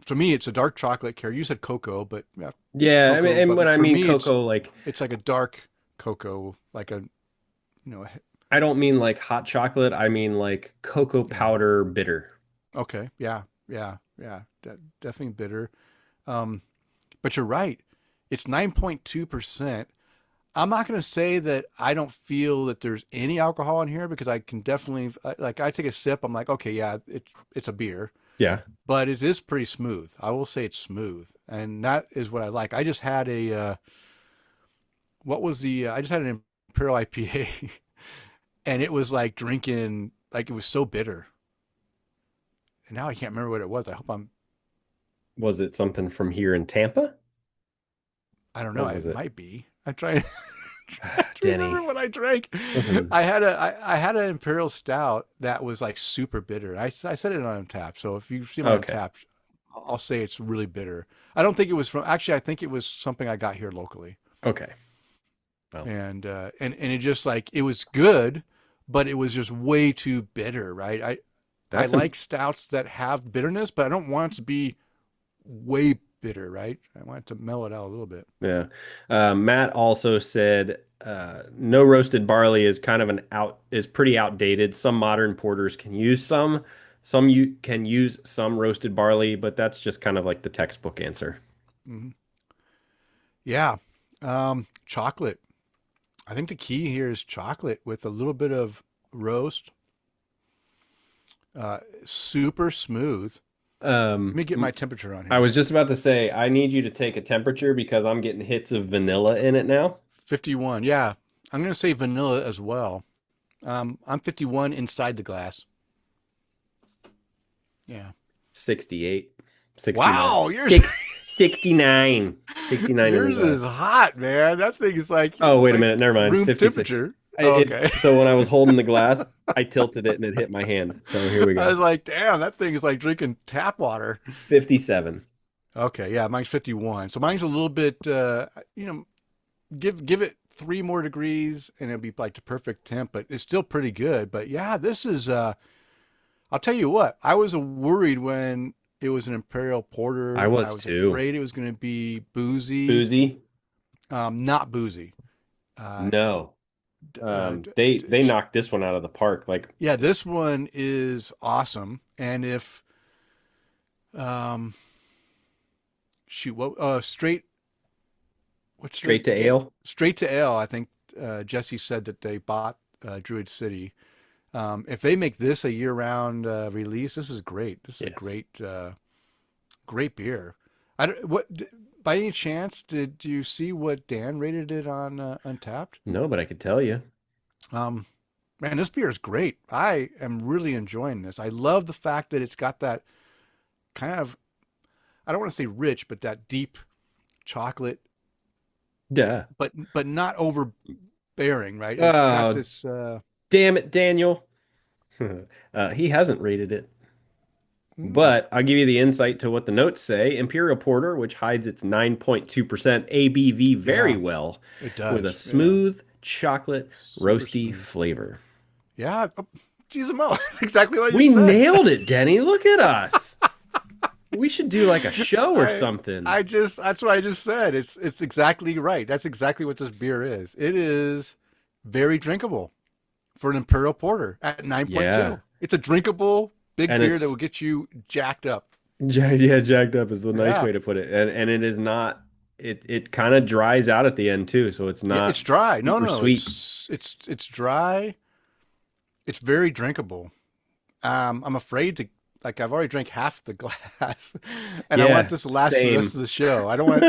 to me, it's a dark chocolate care. You said cocoa, but yeah, Yeah, I mean, cocoa. and when But I for mean me, cocoa, like it's like a dark cocoa, like a you know, I don't mean like hot chocolate. I mean like cocoa yeah. powder bitter. Okay, yeah, yeah, yeah. Definitely bitter. Um, but you're right. It's 9.2%. I'm not going to say that I don't feel that there's any alcohol in here because I can definitely like I take a sip. I'm like, okay, yeah, it's a beer, Yeah. but it is pretty smooth. I will say it's smooth, and that is what I like. I just had a what was the I just had an Imperial IPA, and it was like drinking like it was so bitter, and now I can't remember what it was. I hope I'm Was it something from here in Tampa? I don't know. What was It it? might be. I'm trying. trying to remember Denny. what I drank. Listen, I had an imperial stout that was like super bitter. I said it on tap. So if you see my okay. tap, I'll say it's really bitter. I don't think it was from. Actually, I think it was something I got here locally, Okay. Well, and it just like it was good, but it was just way too bitter. Right. I that's a like stouts that have bitterness, but I don't want it to be way bitter. Right. I want it to mellow it out a little bit. yeah. Matt also said no roasted barley is kind of an out is pretty outdated. Some modern porters can use some. Some you can use some roasted barley, but that's just kind of like the textbook answer. Hmm. Yeah. Chocolate. I think the key here is chocolate with a little bit of roast. Super smooth. Let Um, me get my temperature on I here. was just about to say I need you to take a temperature because I'm getting hits of vanilla in it now. 51. Yeah. I'm going to say vanilla as well. I'm 51 inside the glass. Yeah. 68, 69, Wow. 69, 69 in the Yours glass. is hot, man. That thing is like, Oh, it's wait a like minute. Never mind. room 56. temperature. Oh, okay. So when I was holding the glass, I tilted it and it hit my hand. So here we I go. was like, damn, that thing is like drinking tap water. 57. Okay. Yeah. Mine's 51. So mine's a little bit, give it 3 more degrees and it'll be like the perfect temp, but it's still pretty good. But yeah, this is I'll tell you what, I was worried when it was an Imperial I Porter and I was was too. afraid it was going to be boozy. Boozy? Not boozy. Uh, No. d- They knocked this one out of the park. Like yeah, this one is awesome. And if um shoot, what straight what straight straight to ale. straight to ale, I think Jesse said that they bought Druid City. If they make this a year-round release, this is great. This is a Yes. great beer. I don't, what by any chance did you see what Dan rated it on Untapped? No, but I could tell you. Um, man, this beer is great. I am really enjoying this. I love the fact that it's got that kind of I don't want to say rich, but that deep chocolate, Duh. but not overbearing, right? It's got Oh, this. damn it, Daniel. He hasn't rated it. Mm, But I'll give you the insight to what the notes say. Imperial Porter, which hides its 9.2% ABV very yeah, well, it with a does. Yeah, smooth chocolate super roasty smooth. flavor. Yeah, oh, geez, that's exactly what I We just said. nailed it, Denny. Look at us. We should do like a show or I something. I just that's what I just said. It's exactly right. That's exactly what this beer is. It is very drinkable for an Imperial Porter at Yeah. 9.2. It's a drinkable big And beer that will it's get you jacked up. yeah, jacked up is the nice Yeah. way to put it. And it is not it kind of dries out at the end too, so it's Yeah, it's not dry. No, super no, no. sweet. It's dry It's very drinkable. I'm afraid to like I've already drank half the glass, and I want Yeah, this to last the rest same. of the show. I don't want.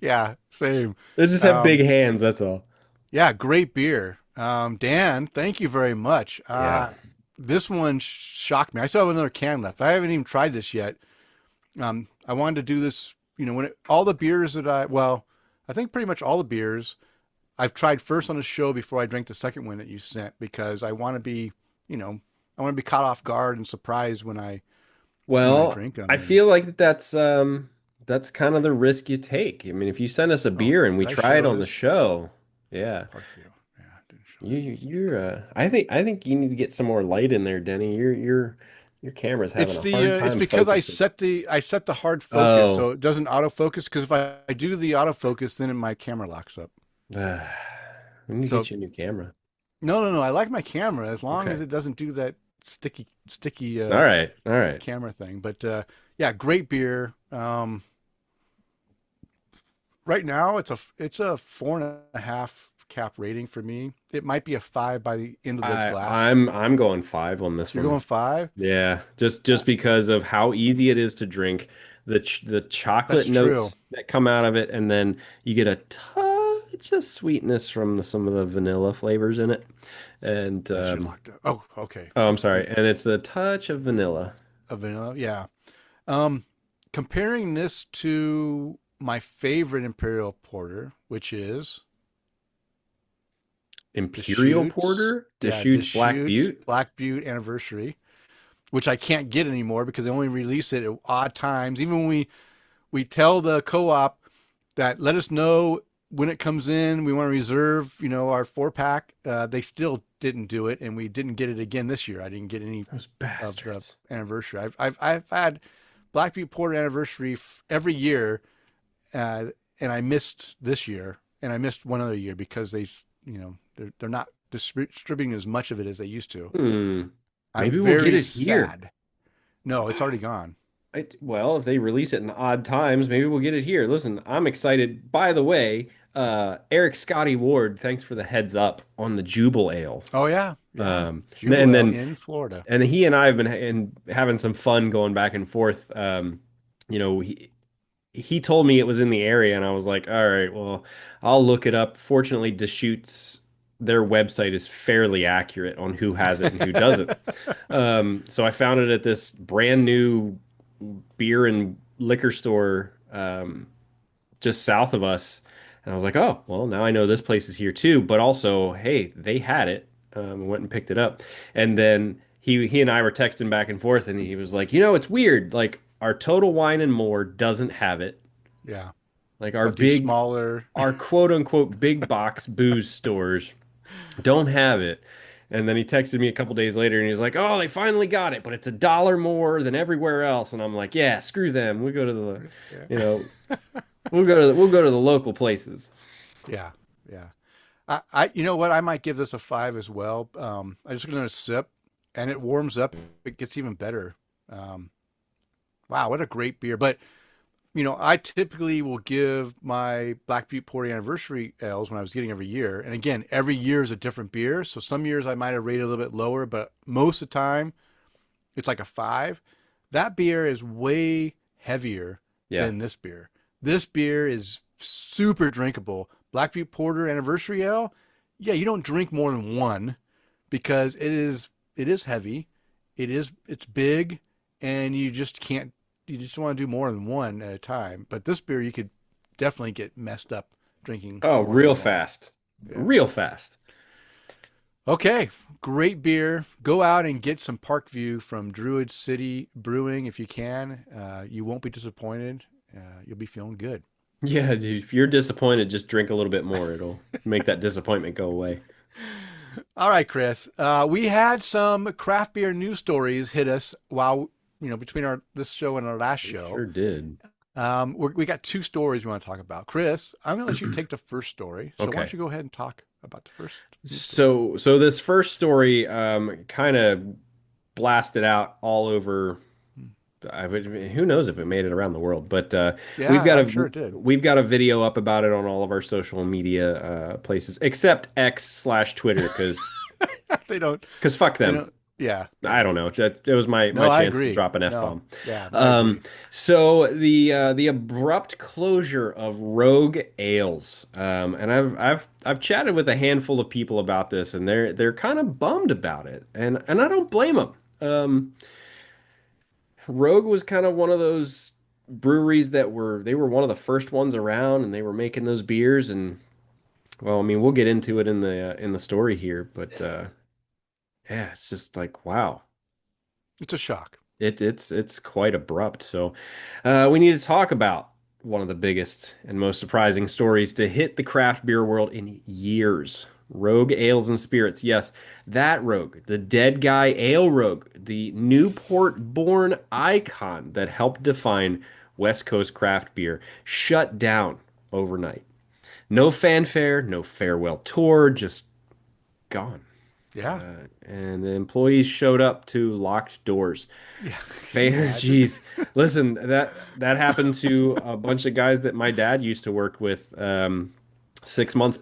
Yeah, same. They just have big Um, hands, that's all. yeah, great beer. Dan, thank you very much. Yeah. This one shocked me. I still have another can left. I haven't even tried this yet. I wanted to do this, all the beers well, I think pretty much all the beers I've tried first on the show before I drank the second one that you sent because I want to be caught off guard and surprised when I Well, drink them. I And feel like that's kind of the risk you take. I mean, if you send us a oh, beer and we did I try it show on the this? show, yeah. Parkview. Yeah, I didn't show You that. you're I think you need to get some more light in there, Denny. Your camera's having a hard It's time because focusing. I set the hard focus Oh, so it doesn't autofocus because if I do the autofocus then my camera locks up. we need to So get you a new camera. no, I like my camera as long as Okay. it doesn't do that sticky All right. All right. camera thing. But yeah, great beer. Right now it's a 4.5 cap rating for me. It might be a 5 by the end of the I glass. I'm going 5 on this You're one. going 5? Yeah, just because of how easy it is to drink, the chocolate That's true. notes that come out of it, and then you get a touch of sweetness from some of the vanilla flavors in it. And I should lock up. Oh, okay. oh, I'm sorry, and it's the touch of vanilla. A vanilla, yeah. Um, Comparing this to my favorite Imperial Porter, which is Imperial Deschutes, Porter, yeah, Deschutes Black Deschutes Butte. Black Butte Anniversary, which I can't get anymore because they only release it at odd times. Even when we tell the co-op that let us know when it comes in, we want to reserve, our 4 pack. They still didn't do it, and we didn't get it again this year. I didn't get any Those of the bastards. anniversary. I've had Black Butte Porter anniversary every year, uh, and I missed this year, and I missed one other year because they're not distributing as much of it as they used to. Hmm. I'm Maybe we'll get very it here. sad. No, it's already gone. Well, if they release it in odd times, maybe we'll get it here. Listen, I'm excited. By the way, Eric Scotty Ward, thanks for the heads up on the Jubal Ale. Oh yeah, yeah. Jubal And Ale then in Florida. and he and I have been having some fun going back and forth. You know, he told me it was in the area, and I was like, all right, well, I'll look it up. Fortunately, Deschutes, their website is fairly accurate on who has it and who doesn't. So I found it at this brand new beer and liquor store just south of us. And I was like, oh, well, now I know this place is here too. But also, hey, they had it. Went and picked it up. And then he and I were texting back and forth, and he was like, it's weird. Like our Total Wine and More doesn't have it. Yeah, Like but these smaller. our quote unquote big box booze stores don't have it. And then he texted me a couple days later and he's like, "Oh, they finally got it, but it's $1 more than everywhere else." And I'm like, "Yeah, screw them. We go to the, you Yeah, know, we'll go to the local places." yeah, yeah. You know what? I might give this a 5 as well. I just gonna sip, and it warms up. It gets even better. Um, wow, what a great beer! But I typically will give my Black Butte Porter Anniversary ales when I was getting every year. And again, every year is a different beer. So some years I might have rated a little bit lower, but most of the time it's like a 5. That beer is way heavier Yeah. than this beer. This beer is super drinkable. Black Butte Porter Anniversary Ale, yeah, you don't drink more than one because it is heavy. It's big and you just can't you just want to do more than one at a time. But this beer you could definitely get messed up drinking Oh, more real than one. fast. Yeah. Real fast. Okay, great beer. Go out and get some Parkview from Druid City Brewing if you can. You won't be disappointed. You'll be feeling good. Yeah, dude, if you're disappointed, just drink a little bit more. It'll make that disappointment go away. All right, Kris. We had some craft beer news stories hit us while between our this show and our last We show. sure did. We got 2 stories we want to talk about. Kris, I'm going to let you take the first story. So why don't Okay. you go ahead and talk about the first news story? So this first story kind of blasted out all over. who knows if it made it around the world, but Yeah, I'm sure it did. we've got a video up about it on all of our social media places, except X/Twitter, They don't. because fuck They them. don't. Yeah, I yeah. don't know. It was my No, I chance to agree. drop an No, F-bomb. yeah, I Um, agree. so the abrupt closure of Rogue Ales, and I've chatted with a handful of people about this, and they're kind of bummed about it, and I don't blame them. Rogue was kind of one of those breweries that were one of the first ones around, and they were making those beers, and well, I mean, we'll get into it in the story here, but yeah, it's just like wow. It's a shock. It's quite abrupt. So we need to talk about one of the biggest and most surprising stories to hit the craft beer world in years. Rogue Ales and Spirits. Yes, that Rogue, the dead guy ale Rogue, the Newport-born icon that helped define West Coast craft beer, shut down overnight. No fanfare, no farewell tour, just gone. Yeah, And the employees showed up to locked doors. yeah. Could you Fans, imagine? geez, listen, that happened to a bunch of guys that my dad used to work with. 6 months,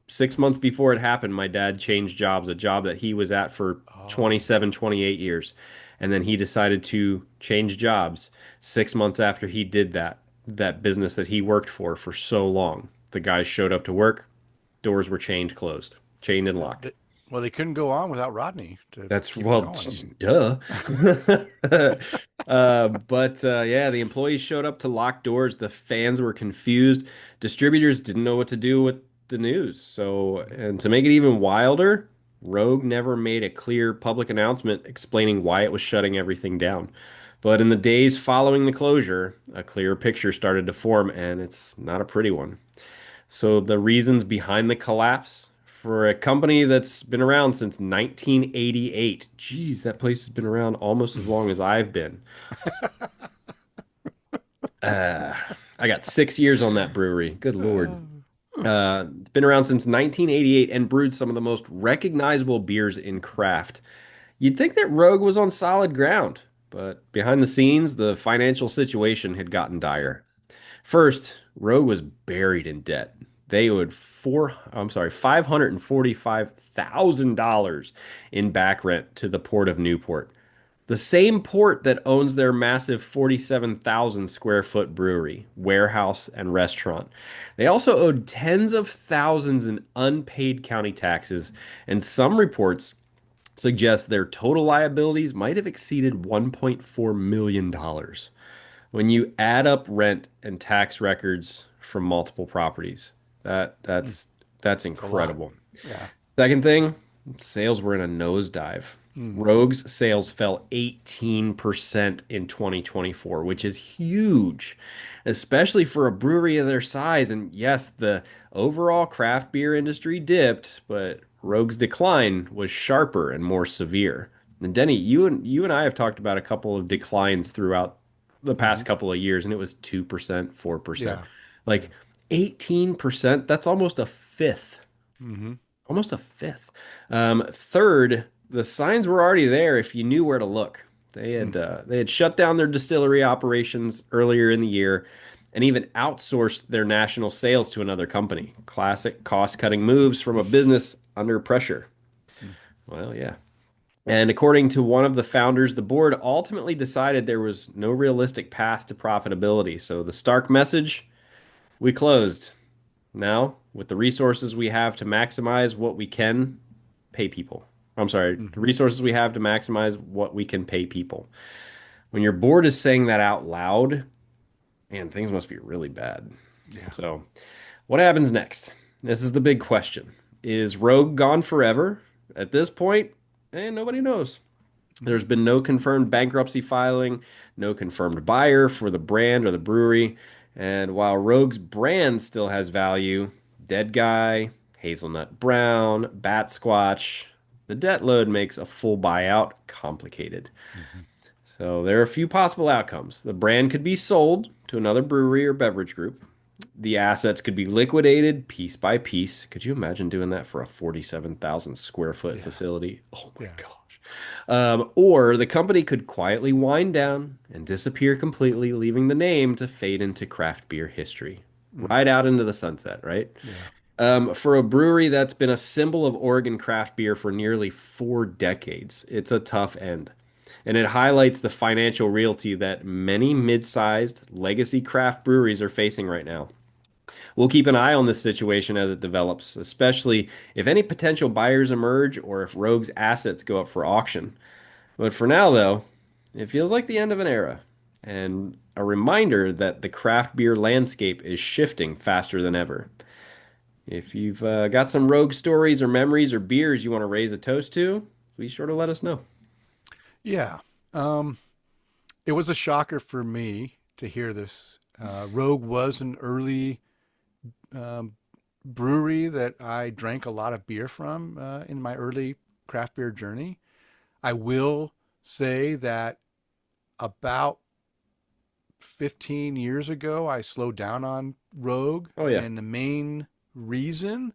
6 months before it happened, my dad changed jobs, a job that he was at for Oh, 27, 28 years. And then he decided to change jobs 6 months after he did that business that he worked for so long. The guys showed up to work, doors were chained closed, chained and locked. they, well, they couldn't go on without Rodney to That's keep it well, going. duh. But yeah, the employees showed up to lock doors. The fans were confused. Distributors didn't know what to do with the news. So, and to make it even wilder, Rogue never made a clear public announcement explaining why it was shutting everything down. But in the days following the closure, a clearer picture started to form, and it's not a pretty one. So the reasons behind the collapse for a company that's been around since 1988. Geez, that place has been around almost as long as I've been. Uh, I got 6 years on that brewery. Good Lord. Been around since 1988 and brewed some of the most recognizable beers in craft. You'd think that Rogue was on solid ground, but behind the scenes, the financial situation had gotten dire. First, Rogue was buried in debt. They owed $545,000 in back rent to the Port of Newport, the same port that owns their massive 47,000 square foot brewery, warehouse, and restaurant. They also owed tens of thousands in unpaid county taxes, and some reports suggest their total liabilities might have exceeded $1.4 million dollars when you add up rent and tax records from multiple properties. That Mm, that's that's it's a lot. incredible. Yeah. Second thing, sales were in a nosedive. Mm, Rogue's sales fell 18% in 2024, which is huge, especially for a brewery of their size. And yes, the overall craft beer industry dipped, but Rogue's decline was sharper and more severe. And Denny, you and I have talked about a couple of declines throughout the hmm. past couple of years, and it was 2%, 4%. Yeah. Like Yeah. 18%, that's almost a fifth. Hmm. Almost a fifth. Third, the signs were already there if you knew where to look. Mm. They had shut down their distillery operations earlier in the year and even outsourced their national sales to another company. Classic cost-cutting moves from a business under pressure. Mm. Well, yeah. And according to one of the founders, the board ultimately decided there was no realistic path to profitability. So the stark message, we closed. Now, with the resources we have to maximize what we can pay people. I'm sorry, the Hmm. resources we have to maximize what we can pay people. When your board is saying that out loud, man, things must be really bad. Yeah. So, what happens next? This is the big question. Is Rogue gone forever? At this point, nobody knows. There's been no confirmed bankruptcy filing, no confirmed buyer for the brand or the brewery. And while Rogue's brand still has value, Dead Guy, Hazelnut Brown, Bat Squatch, the debt load makes a full buyout complicated. Hmm. So there are a few possible outcomes. The brand could be sold to another brewery or beverage group. The assets could be liquidated piece by piece. Could you imagine doing that for a 47,000 square foot Yeah. facility? Oh my Yeah. gosh. Or the company could quietly wind down and disappear completely, leaving the name to fade into craft beer history, Mm, right out into the sunset, right? yeah. For a brewery that's been a symbol of Oregon craft beer for nearly 4 decades, it's a tough end. And it highlights the financial reality that many mid-sized legacy craft breweries are facing right now. We'll keep an eye on this situation as it develops, especially if any potential buyers emerge or if Rogue's assets go up for auction. But for now, though, it feels like the end of an era and a reminder that the craft beer landscape is shifting faster than ever. If you've got some Rogue stories or memories or beers you want to raise a toast to, be sure to let us know. Yeah. Um, it was a shocker for me to hear this. Rogue was an early um, brewery that I drank a lot of beer from in my early craft beer journey. I will say that about 15 years ago, I slowed down on Rogue, Oh, yeah. and the main reason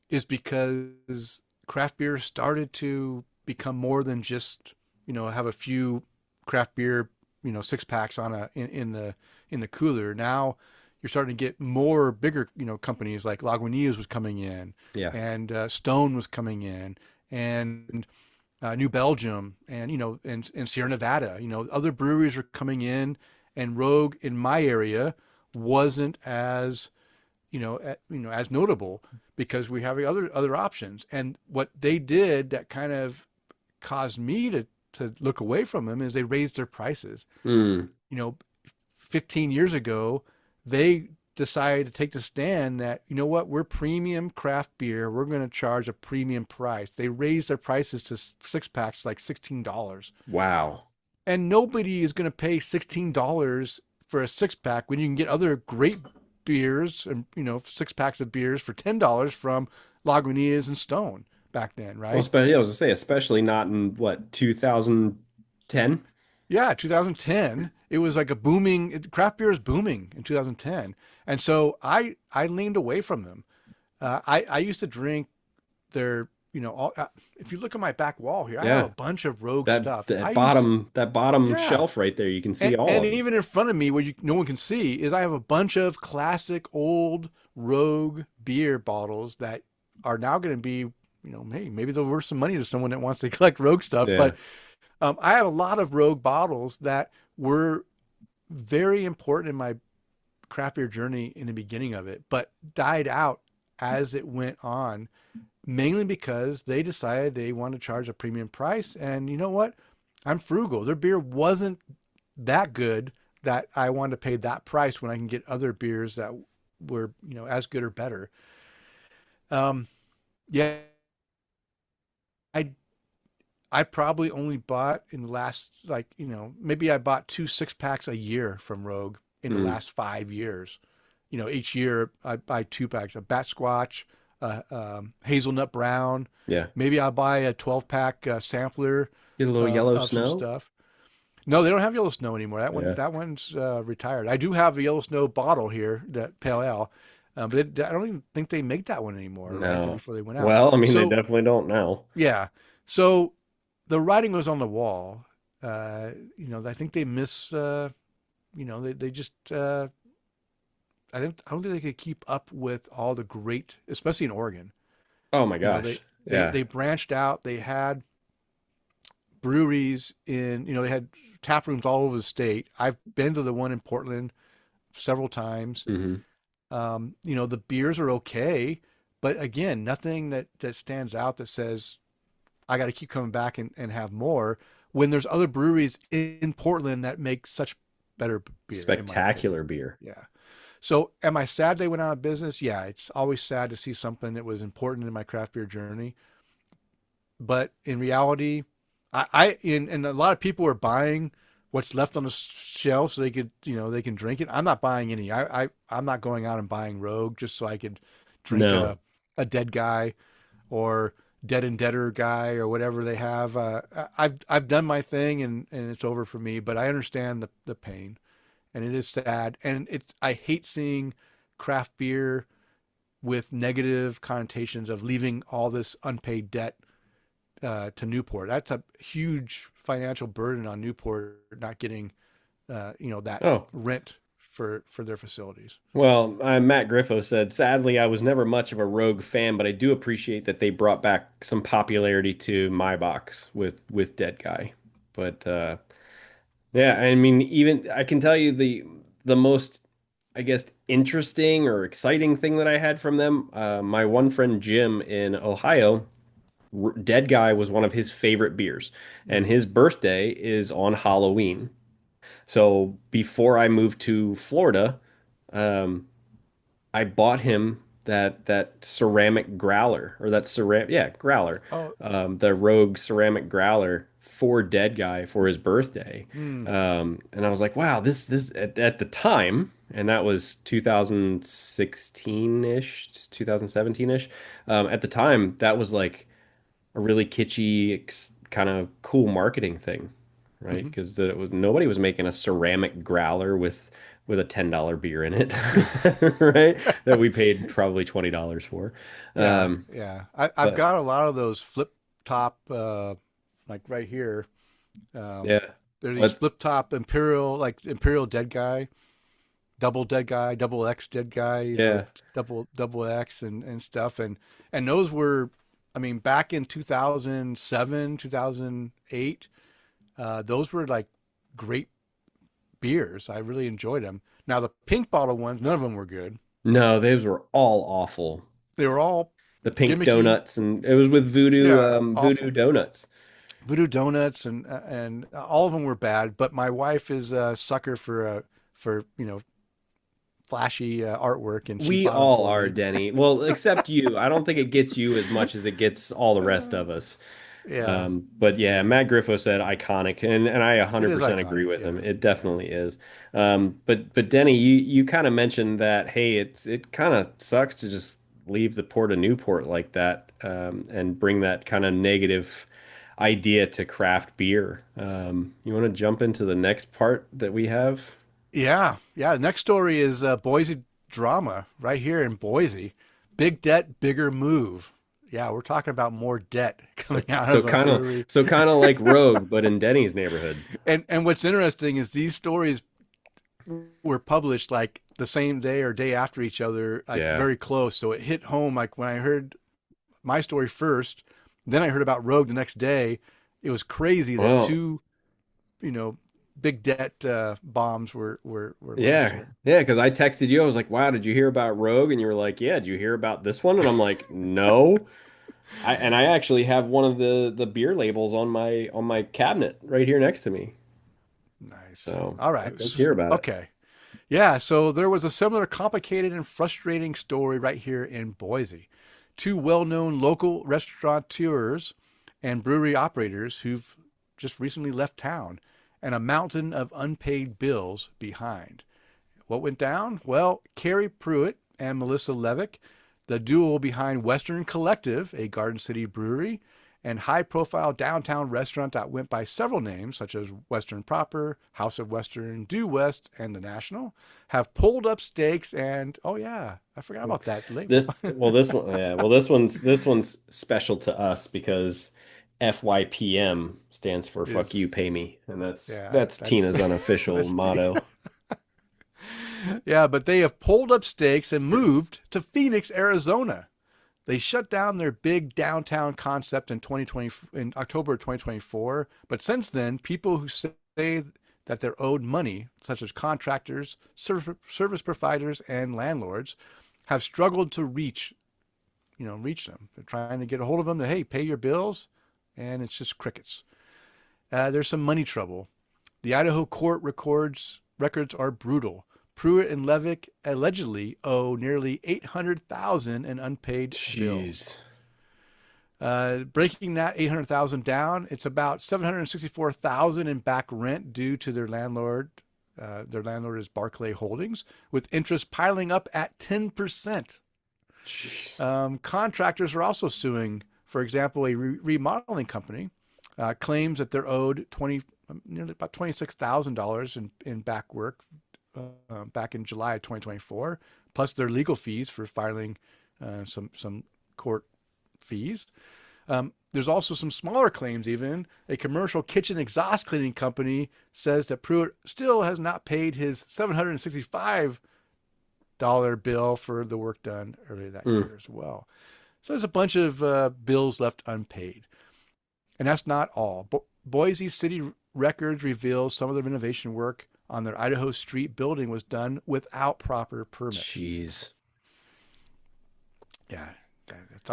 is because craft beer started to become more than just, have a few craft beer, six packs on in the cooler. Now you're starting to get more bigger, companies like Lagunitas was coming in, Yeah. and Stone was coming in, and New Belgium, and and Sierra Nevada. Other breweries are coming in, and Rogue in my area wasn't as as notable because we have other options. And what they did that kind of caused me to look away from them is they raised their prices. Mm, You know, 15 years ago, they decided to take the stand that, what, we're premium craft beer. We're going to charge a premium price. They raised their prices to six packs like $16. wow. And nobody is going to pay $16 for a six pack when you can get other great beers and, six packs of beers for $10 from Lagunitas and Stone back then, Well, right? especially, I was to say, especially not in what, 2010? Yeah, 2010, it was like a booming, craft beer is booming in 2010. And so I leaned away from them. I used to drink their, if you look at my back wall here, I have a Yeah. bunch of Rogue That stuff. that bottom Yeah. shelf right there, you can see And, all and of them. even in front of me, where no one can see, is I have a bunch of classic old Rogue beer bottles that are now going to be, maybe they're worth some money to someone that wants to collect Rogue stuff. Yeah. But I have a lot of Rogue bottles that were very important in my craft beer journey in the beginning of it, but died out as it went on, mainly because they decided they wanted to charge a premium price. And you know what? I'm frugal. Their beer wasn't that good that I wanted to pay that price when I can get other beers that were, as good or better. Um, yeah, I I probably only bought in the last, like, maybe I bought two six packs a year from Rogue in the Mm, last 5 years. Each year I buy two packs, a Bat Squatch, Hazelnut Brown. yeah. Maybe I'll buy a 12 pack sampler Get a little of, yellow of some snow. stuff. No, they don't have Yellow Snow anymore. Yeah. That one's retired. I do have a Yellow Snow bottle here, that Pale Ale, but I don't even think they make that one anymore. Right No. before they went out. Well, I mean, they So definitely don't now. yeah, so the writing was on the wall. I think they miss. They just. I don't think they could keep up with all the great, especially in Oregon. Oh my They gosh. they Yeah. they branched out. They had breweries in. They had tap rooms all over the state. I've been to the one in Portland several times. Hmm. The beers are okay, but again, nothing that stands out that says I got to keep coming back and have more when there's other breweries in Portland that make such better beer, in my Spectacular opinion. beer. Yeah. So am I sad they went out of business? Yeah, it's always sad to see something that was important in my craft beer journey. But in reality, and a lot of people are buying what's left on the shelf so they can drink it. I'm not buying any. I'm not going out and buying Rogue just so I could drink No. a dead guy or dead and deader guy or whatever they have. I've done my thing, and it's over for me. But I understand the pain, and it is sad, and I hate seeing craft beer with negative connotations of leaving all this unpaid debt to Newport. That's a huge financial burden on Newport not getting that Oh, rent for their facilities. well, Matt Griffo said, sadly, I was never much of a Rogue fan, but I do appreciate that they brought back some popularity to my box with Dead Guy. But yeah, I mean, even I can tell you the most, I guess, interesting or exciting thing that I had from them. My one friend Jim in Ohio, Dead Guy was one of his favorite beers, and Mm. his birthday is on Halloween. So before I moved to Florida, um, I bought him that ceramic growler or that ceramic growler, Oh, the Rogue ceramic growler for Dead Guy for his birthday. mm, And I was like, wow, this at the time, and that was 2016-ish, 2017-ish. At the time, that was like a really kitschy, kind of cool marketing thing, right? hmm Because nobody was making a ceramic growler with a $10 beer in it, right? That we paid probably $20 for. yeah, Um, yeah. I've but got a lot of those flip top, like right here. Um, yeah, there are these but flip top Imperial, like Imperial Dead Guy, double Dead Guy, double X Dead Guy, yeah, double X and stuff. And those were, I mean, back in 2007, 2008, those were like great beers. I really enjoyed them. Now the pink bottle ones, none of them were good. no, those were all awful. They were all The pink gimmicky. donuts, and it was with Yeah, Voodoo awful. Donuts. Voodoo Donuts and all of them were bad. But my wife is a sucker for flashy artwork, and she We bought them all for are, me. Denny. Well, except you. I don't think it gets you as much as it gets all the rest Uh, of us. yeah, But yeah, Matt Griffo said iconic, and I it is 100% agree iconic. with him. Yeah, It definitely is. But Denny, you kind of mentioned that, hey, it kind of sucks to just leave the port of Newport like that, and bring that kind of negative idea to craft beer. You want to jump into the next part that we have? yeah, yeah. The next story is Boise drama right here in Boise. Big debt, bigger move. Yeah, we're talking about more debt So coming out so of a kind of brewery. so kind of like Rogue, but in Denny's neighborhood. And what's interesting is these stories were published like the same day or day after each other, like Yeah. very close. So it hit home. Like when I heard my story first, then I heard about Rogue the next day. It was crazy that Well, two, you know, big debt bombs were launched yeah. here. Yeah, because I texted you. I was like, "Wow, did you hear about Rogue?" And you were like, "Yeah, did you hear about this one?" And I'm like, "No." I actually have one of the beer labels on my cabinet right here next to me. Nice. So All right. let's hear about it. Okay. Yeah. So there was a similar complicated and frustrating story right here in Boise. Two well-known local restaurateurs and brewery operators who've just recently left town and a mountain of unpaid bills behind. What went down? Well, Carrie Pruitt and Melissa Levick, the duo behind Western Collective, a Garden City brewery, and high profile downtown restaurant that went by several names, such as Western Proper, House of Western, Due West, and The National, have pulled up stakes and, oh yeah, I forgot about that label. This one's special to us because FYPM stands for fuck you, Is, pay me. And yeah, that's that's, Tina's unofficial that's, motto. yeah, but they have pulled up stakes and moved to Phoenix, Arizona. They shut down their big downtown concept in 2020 in October of 2024, but since then, people who say that they're owed money, such as contractors, service providers, and landlords, have struggled to reach them. They're trying to get a hold of them to, hey, pay your bills, and it's just crickets. There's some money trouble. The Idaho court records are brutal. Pruitt and Levick allegedly owe nearly 800,000 in unpaid bills. Jeez. Breaking that 800,000 down, it's about 764,000 in back rent due to their landlord. Their landlord is Barclay Holdings, with interest piling up at 10%. Jeez. Contractors are also suing. For example, a remodeling company claims that they're owed nearly about $26,000 in back work back in July of 2024, plus their legal fees for filing some court fees. There's also some smaller claims even. A commercial kitchen exhaust cleaning company says that Pruitt still has not paid his $765 bill for the work done earlier that year as well. So there's a bunch of bills left unpaid. And that's not all. Boise City Records reveals some of the renovation work on their Idaho Street building was done without proper permits. Jeez. Yeah, that's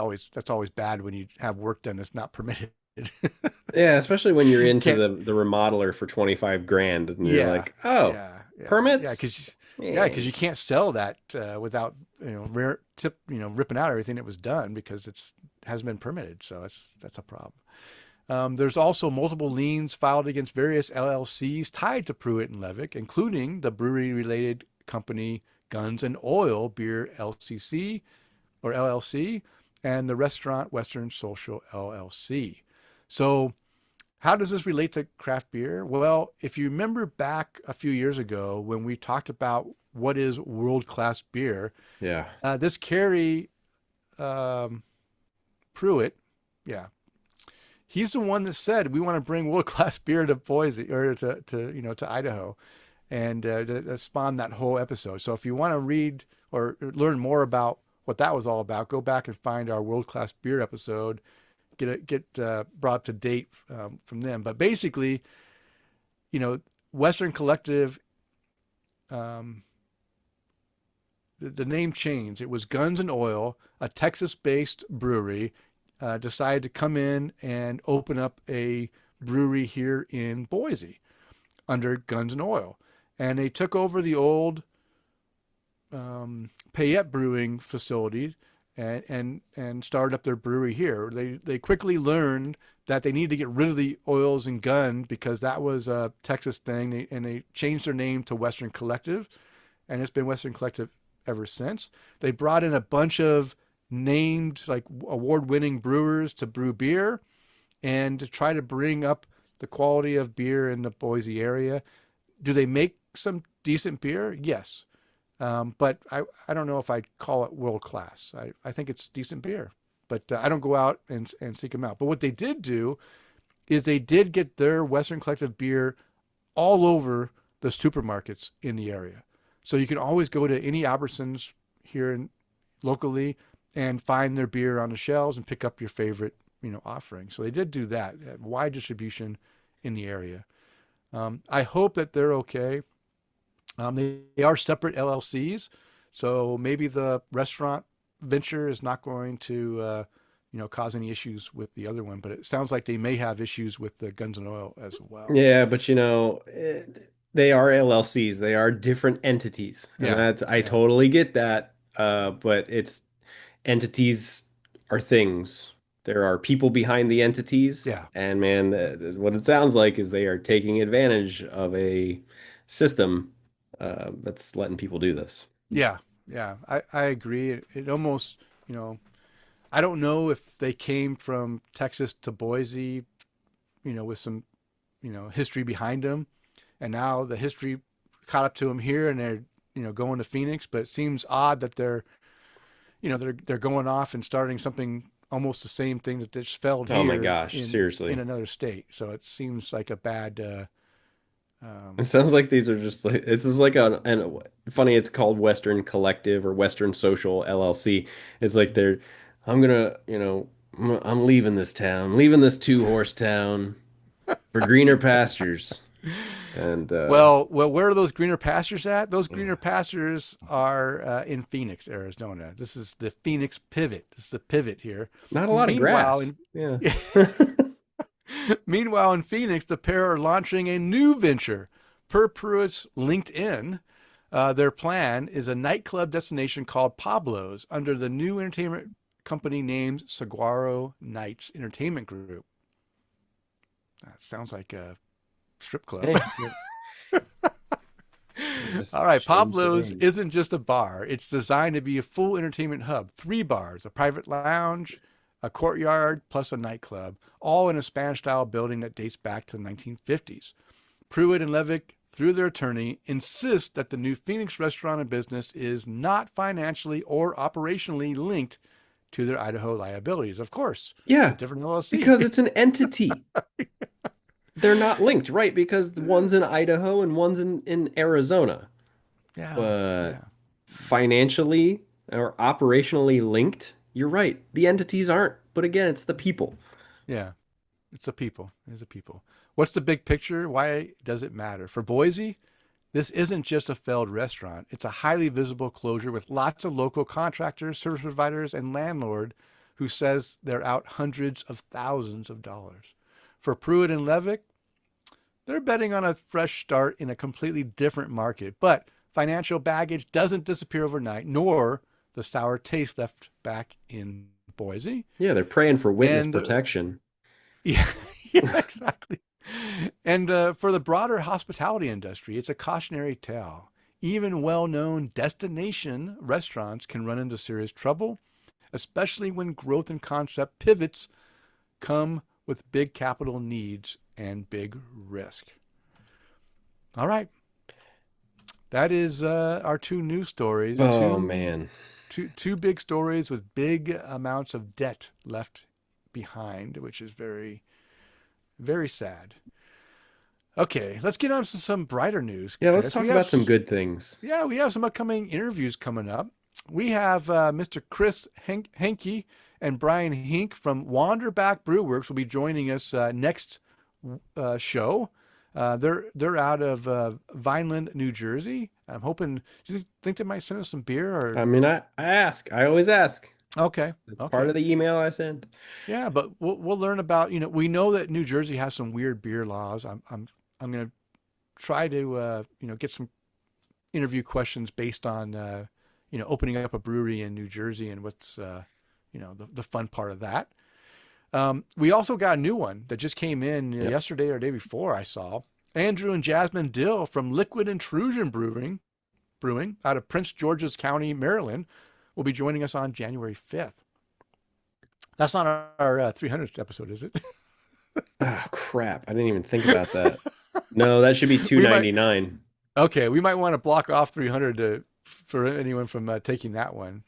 always bad when you have work done that's not permitted. Yeah, especially when you're into the remodeler for 25 grand and you're like, oh, permits? Because you can't sell that without ripping out everything that was done because it hasn't been permitted. So that's a problem. There's also multiple liens filed against various LLCs tied to Pruitt and Levick, including the brewery-related company Guns and Oil Beer LCC or LLC and the restaurant Western Social LLC. So how does this relate to craft beer? Well, if you remember back a few years ago when we talked about what is world-class beer, this Kerry Pruitt, he's the one that said we want to bring world-class beer to Boise or to Idaho, and that spawned that whole episode. So if you want to read or learn more about what that was all about, go back and find our world-class beer episode. Get brought up to date from them. But basically, Western Collective, the name changed. It was Guns and Oil, a Texas-based brewery, decided to come in and open up a brewery here in Boise under Guns and Oil. And they took over the old Payette Brewing facility and started up their brewery here. They quickly learned that they needed to get rid of the oils and gun because that was a Texas thing, and they changed their name to Western Collective, and it's been Western Collective ever since. They brought in a bunch of named, like, award-winning brewers to brew beer and to try to bring up the quality of beer in the Boise area. Do they make some decent beer? Yes. But I don't know if I'd call it world class. I think it's decent beer, but I don't go out and seek them out. But what they did do is they did get their Western Collective beer all over the supermarkets in the area. So you can always go to any Albertsons here locally and find their beer on the shelves and pick up your favorite, offering. So they did do that, wide distribution in the area. I hope that they're okay. They are separate LLCs, so maybe the restaurant venture is not going to, cause any issues with the other one. But it sounds like they may have issues with the Guns and Oil as well. Yeah, but they are LLCs. They are different entities, and I totally get that. But entities are things. There are people behind the entities. Yeah. And man, what it sounds like is they are taking advantage of a system that's letting people do this. Yeah. I agree. It almost, I don't know if they came from Texas to Boise, with some, history behind them. And now the history caught up to them here and they're, going to Phoenix. But it seems odd that they're going off and starting something almost the same thing that just failed here. Oh my gosh, seriously. In another state. So it seems like a bad... it sounds like these are just like, this is like funny, it's called Western Collective or Western Social LLC. It's like I'm leaving this town, leaving this 2-horse town for greener pastures. And well, where are those greener pastures at? Those greener pastures are in Phoenix, Arizona. This is the Phoenix pivot. This is the pivot here. Not a lot of grass. Meanwhile, in Phoenix, the pair are launching a new venture. Per Pruitt's LinkedIn, their plan is a nightclub destination called Pablo's under the new entertainment company named Saguaro Nights Entertainment Group. That sounds like a strip club. Hey, all right, Pablo's isn't just a bar. It's designed to be a full entertainment hub. 3 bars, a private lounge, a courtyard, plus a nightclub, all in a Spanish-style building that dates back to the 1950s. Pruitt and Levick, through their attorney, insist that the new Phoenix restaurant and business is not financially or operationally linked to their Idaho liabilities. Of course, it's a Yeah, different LLC. because it's an entity. They're not linked, right? Because one's in Idaho and one's in Arizona. Yeah, But yeah, financially or operationally linked, you're right. The entities aren't. But again, it's the people. yeah. It's a people. It's a people. What's the big picture? Why does it matter? For Boise, this isn't just a failed restaurant. It's a highly visible closure with lots of local contractors, service providers, and landlord who says they're out hundreds of thousands of dollars. For Pruitt and Levick, they're betting on a fresh start in a completely different market. But financial baggage doesn't disappear overnight, nor the sour taste left back in Boise. Yeah, they're praying for witness And protection. yeah, yeah, exactly. And for the broader hospitality industry, it's a cautionary tale. Even well-known destination restaurants can run into serious trouble, especially when growth and concept pivots come with big capital needs and big risk. All right. That is our two news stories. Oh man. Two big stories with big amounts of debt left behind, which is very, very sad. Okay, let's get on to some brighter news, Yeah, let's Chris. talk about some good things. Yeah, we have some upcoming interviews coming up. We have Mr. Kris Henke and Brian Hink from Wanderback Brewworks will be joining us next show. They're out of Vineland, New Jersey. I'm hoping. Do you think they might send us some beer? Or I mean, I ask. I always ask. okay, It's part okay, of the email I send. yeah. But we'll learn about. We know that New Jersey has some weird beer laws. I'm gonna try to get some interview questions based on opening up a brewery in New Jersey and what's the fun part of that. We also got a new one that just came in Yep. yesterday or the day before. I saw Andrew and Jasmine Dill from Liquid Intrusion Brewing out of Prince George's County, Maryland, will be joining us on January 5th. That's not our 300th episode, is it? Oh crap. I didn't even think about that. No, that should be We might 299. Okay, we might want to block off 300 for anyone from taking that one.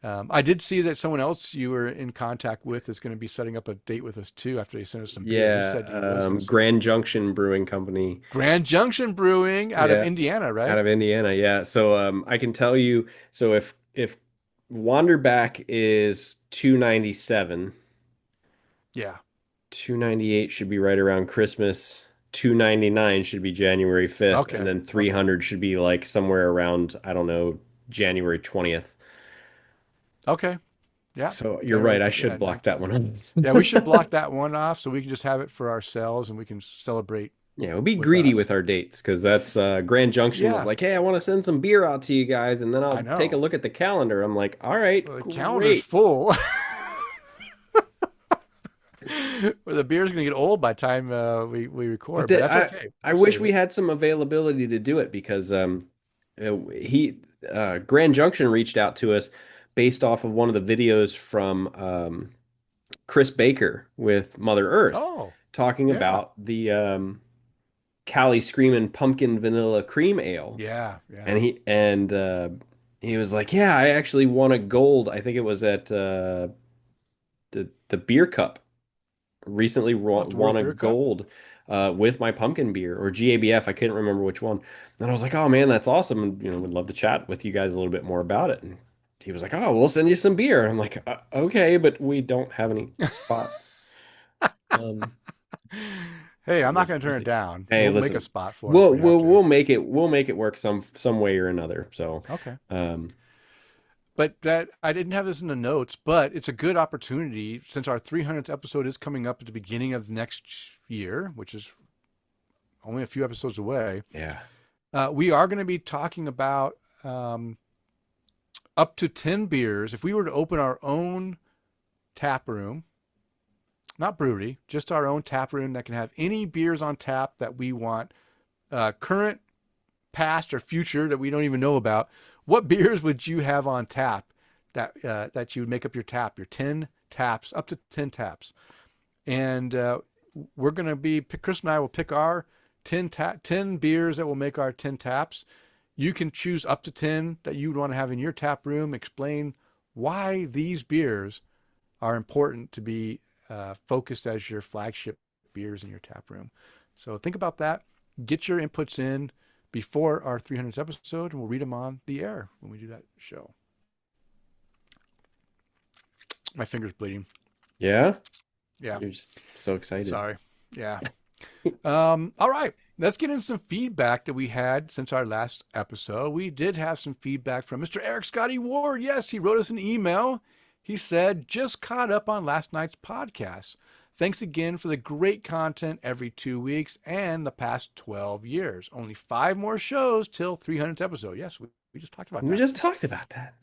I did see that someone else you were in contact with is going to be setting up a date with us too after they send us some beer. He Yeah, said he was going to send Grand some beer. Junction Brewing Company. Grand Junction Brewing out of Yeah, Indiana, out right? of Indiana. Yeah. So I can tell you, so if Wanderback is 297, Yeah. 298 should be right around Christmas. 299 should be January 5th, and Okay. then Okay. 300 should be like somewhere around, I don't know, January 20th. Okay. Yeah. So you're There we right. I go. should Yeah. block that one Yeah. We off. should block that one off so we can just have it for ourselves and we can celebrate Yeah, we'll be with greedy us. with our dates because that's Grand Junction was Yeah. like, hey, I want to send some beer out to you guys, and then I I'll take a know. look at the calendar. I'm like, all right, Well, the calendar's great. full. Well, the beer's going to get old by the time we But record, but that's okay. I We'll wish save we it. had some availability to do it because he Grand Junction reached out to us based off of one of the videos from Chris Baker with Mother Earth Oh, talking yeah. about the Cali Screamin' Pumpkin Vanilla Cream Ale. Yeah. Yeah. And he was like, "Yeah, I actually won a gold. I think it was at the beer cup. Recently Oh, at the won World a Beer Cup? gold with my pumpkin beer or GABF. I couldn't remember which one. And I was like, "Oh man, that's awesome. And would love to chat with you guys a little bit more about it." And he was like, "Oh, we'll send you some beer." I'm like, "Okay, but we don't have any spots." Um, Hey, so I'm not going to we'll turn it see. down. Hey, We'll make a listen, spot for him if we have to. we'll make it work some way or another. So, Okay. um, But that I didn't have this in the notes, but it's a good opportunity since our 300th episode is coming up at the beginning of next year, which is only a few episodes away. yeah. We are going to be talking about up to 10 beers. If we were to open our own tap room, not brewery, just our own tap room that can have any beers on tap that we want, current, past, or future that we don't even know about. What beers would you have on tap that you would make up your 10 taps, up to 10 taps? And we're going to be, Chris and I will pick our 10 beers that will make our 10 taps. You can choose up to 10 that you would want to have in your tap room, explain why these beers are important to be focused as your flagship beers in your tap room. So think about that. Get your inputs in before our 300th episode, and we'll read them on the air when we do that show. My finger's bleeding. Yeah? Yeah. You're just so excited. Sorry. Yeah. All right. Let's get into some feedback that we had since our last episode. We did have some feedback from Mr. Eric Scotty Ward. Yes, he wrote us an email. He said, just caught up on last night's podcast. Thanks again for the great content every 2 weeks and the past 12 years. Only 5 more shows till 300th episode. Yes, we just talked about that. We just talked about that.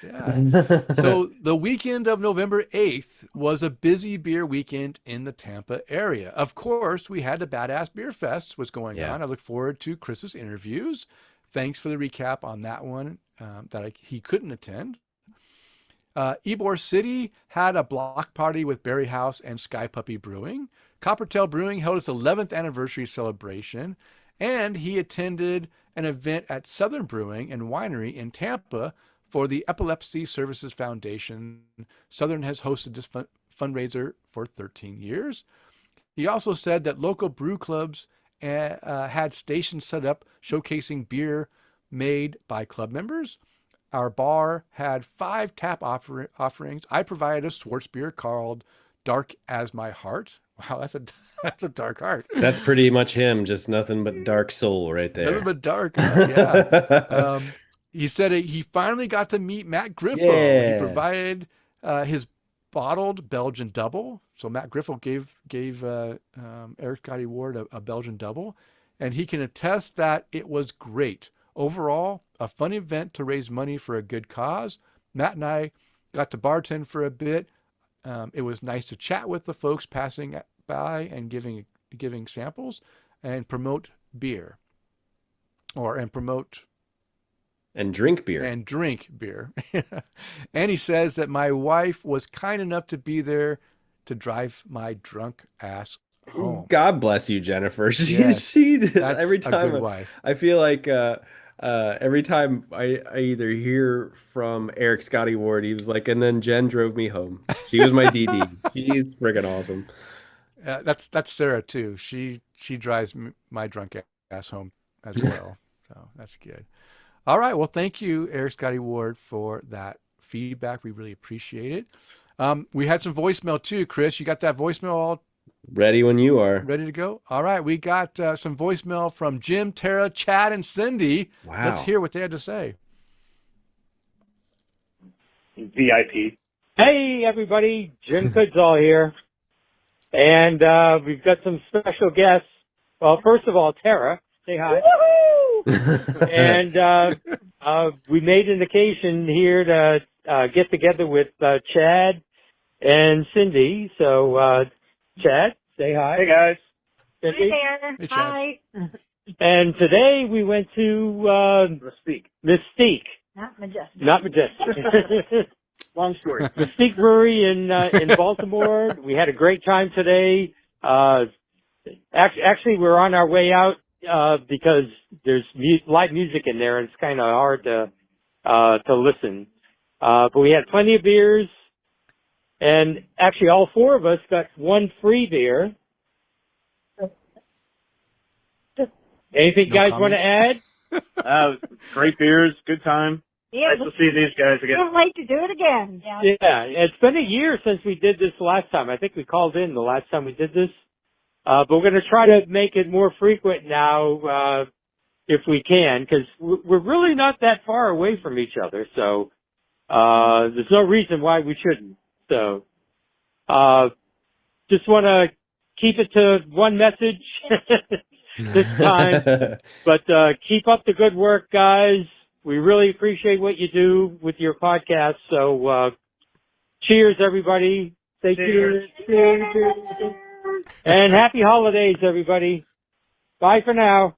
Yeah. So the weekend of November 8th was a busy beer weekend in the Tampa area. Of course, we had the Badass Beer Fest was going on. I look forward to Kris's interviews. Thanks for the recap on that one he couldn't attend. Ybor City had a block party with Barriehaus and Sky Puppy Brewing. Coppertail Brewing held its 11th anniversary celebration, and he attended an event at Southern Brewing and Winery in Tampa for the Epilepsy Services Foundation. Southern has hosted this fundraiser for 13 years. He also said that local brew clubs had stations set up showcasing beer made by club members. Our bar had 5 tap offerings. I provided a Schwartz beer called Dark as My Heart. Wow, that's a dark heart. That's pretty much him. Just nothing but dark soul right there. Nothing but dark. Yeah. He said he finally got to meet Matt Griffo. Yeah. He provided his bottled Belgian double. So Matt Griffo gave Eric Scotty Ward a Belgian double, and he can attest that it was great. Overall, a fun event to raise money for a good cause. Matt and I got to bartend for a bit. It was nice to chat with the folks passing by and giving samples and promote beer, and drink beer. And he says that my wife was kind enough to be there to drive my drunk ass home. God bless you, Jennifer. She did. Every time. A good wife. I feel like every time I either hear from Eric Scotty Ward, he was like, and then Jen drove me home. She was my DD. She's friggin' awesome. That's Sarah too. She drives my drunk ass home as well. So that's good. All right. Well, thank you, Eric Scotty Ward, for that feedback. We really appreciate it. We had some voicemail too, Kris. You got that voicemail all ready when you are. Ready to go? All right. We got some voicemail from Jim, Tara, Chad, and Cindy. Wow. Let's hear what they had to say. VIP. Hey, everybody. Jim Goodsall here. And we've got some special guests. Well, first of all, Tara, say hi. And we made an occasion here to get together with Chad and Cindy. So, Chad, say hi. Hey, guys. Cindy? Hi there. Hey, Chad. Hi. And today we went to Mystique. Not Majestic. Not Majestic. Long story. Mystique Brewery in Baltimore. We had a great time today. Actually, we're on our way out because there's live music in there, and it's kind of hard to listen. But we had plenty of beers, and actually all 4 of us got 1 free beer. Anything you guys want to add? Great beers, good time. Yeah, nice to see these guys again. Can't wait to do it again. Yeah, it's been a year since we did this last time. I think we called in the last time we did this. But we're going to try to make it more frequent now, if we can, because we're really not that far away from each other. So, there's no reason why we shouldn't. So, just want to keep it to one message this time. But, keep up the good work, guys. We really appreciate what you do with your podcast. So, cheers, everybody. Say cheers. Cheers. And happy holidays, everybody. Bye for now.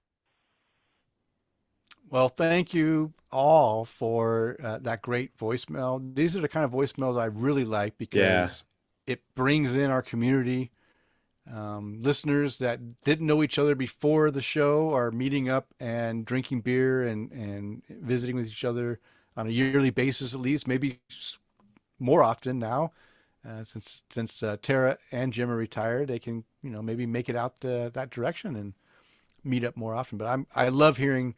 Well, thank you all for that great voicemail. These are the kind of voicemails I really like because it brings in our community. Listeners that didn't know each other before the show are meeting up and drinking beer and visiting with each other on a yearly basis, at least, maybe more often now. Since Tara and Jim are retired, they can maybe make it out that direction and meet up more often. But I love hearing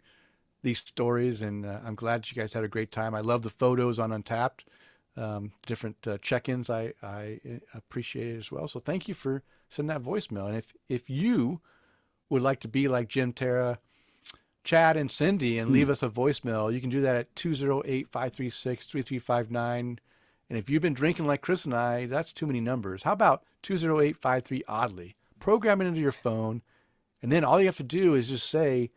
these stories, and I'm glad you guys had a great time. I love the photos on Untapped, different check-ins. I appreciate it as well. So thank you for sending that voicemail. And if you would like to be like Jim, Tara, Chad, and Cindy and leave us a voicemail, you can do that at 208-536-3359. And if you've been drinking like Kris and I, that's too many numbers. How about 208-53-ODDLY? Program it into your phone, and then all you have to do is just say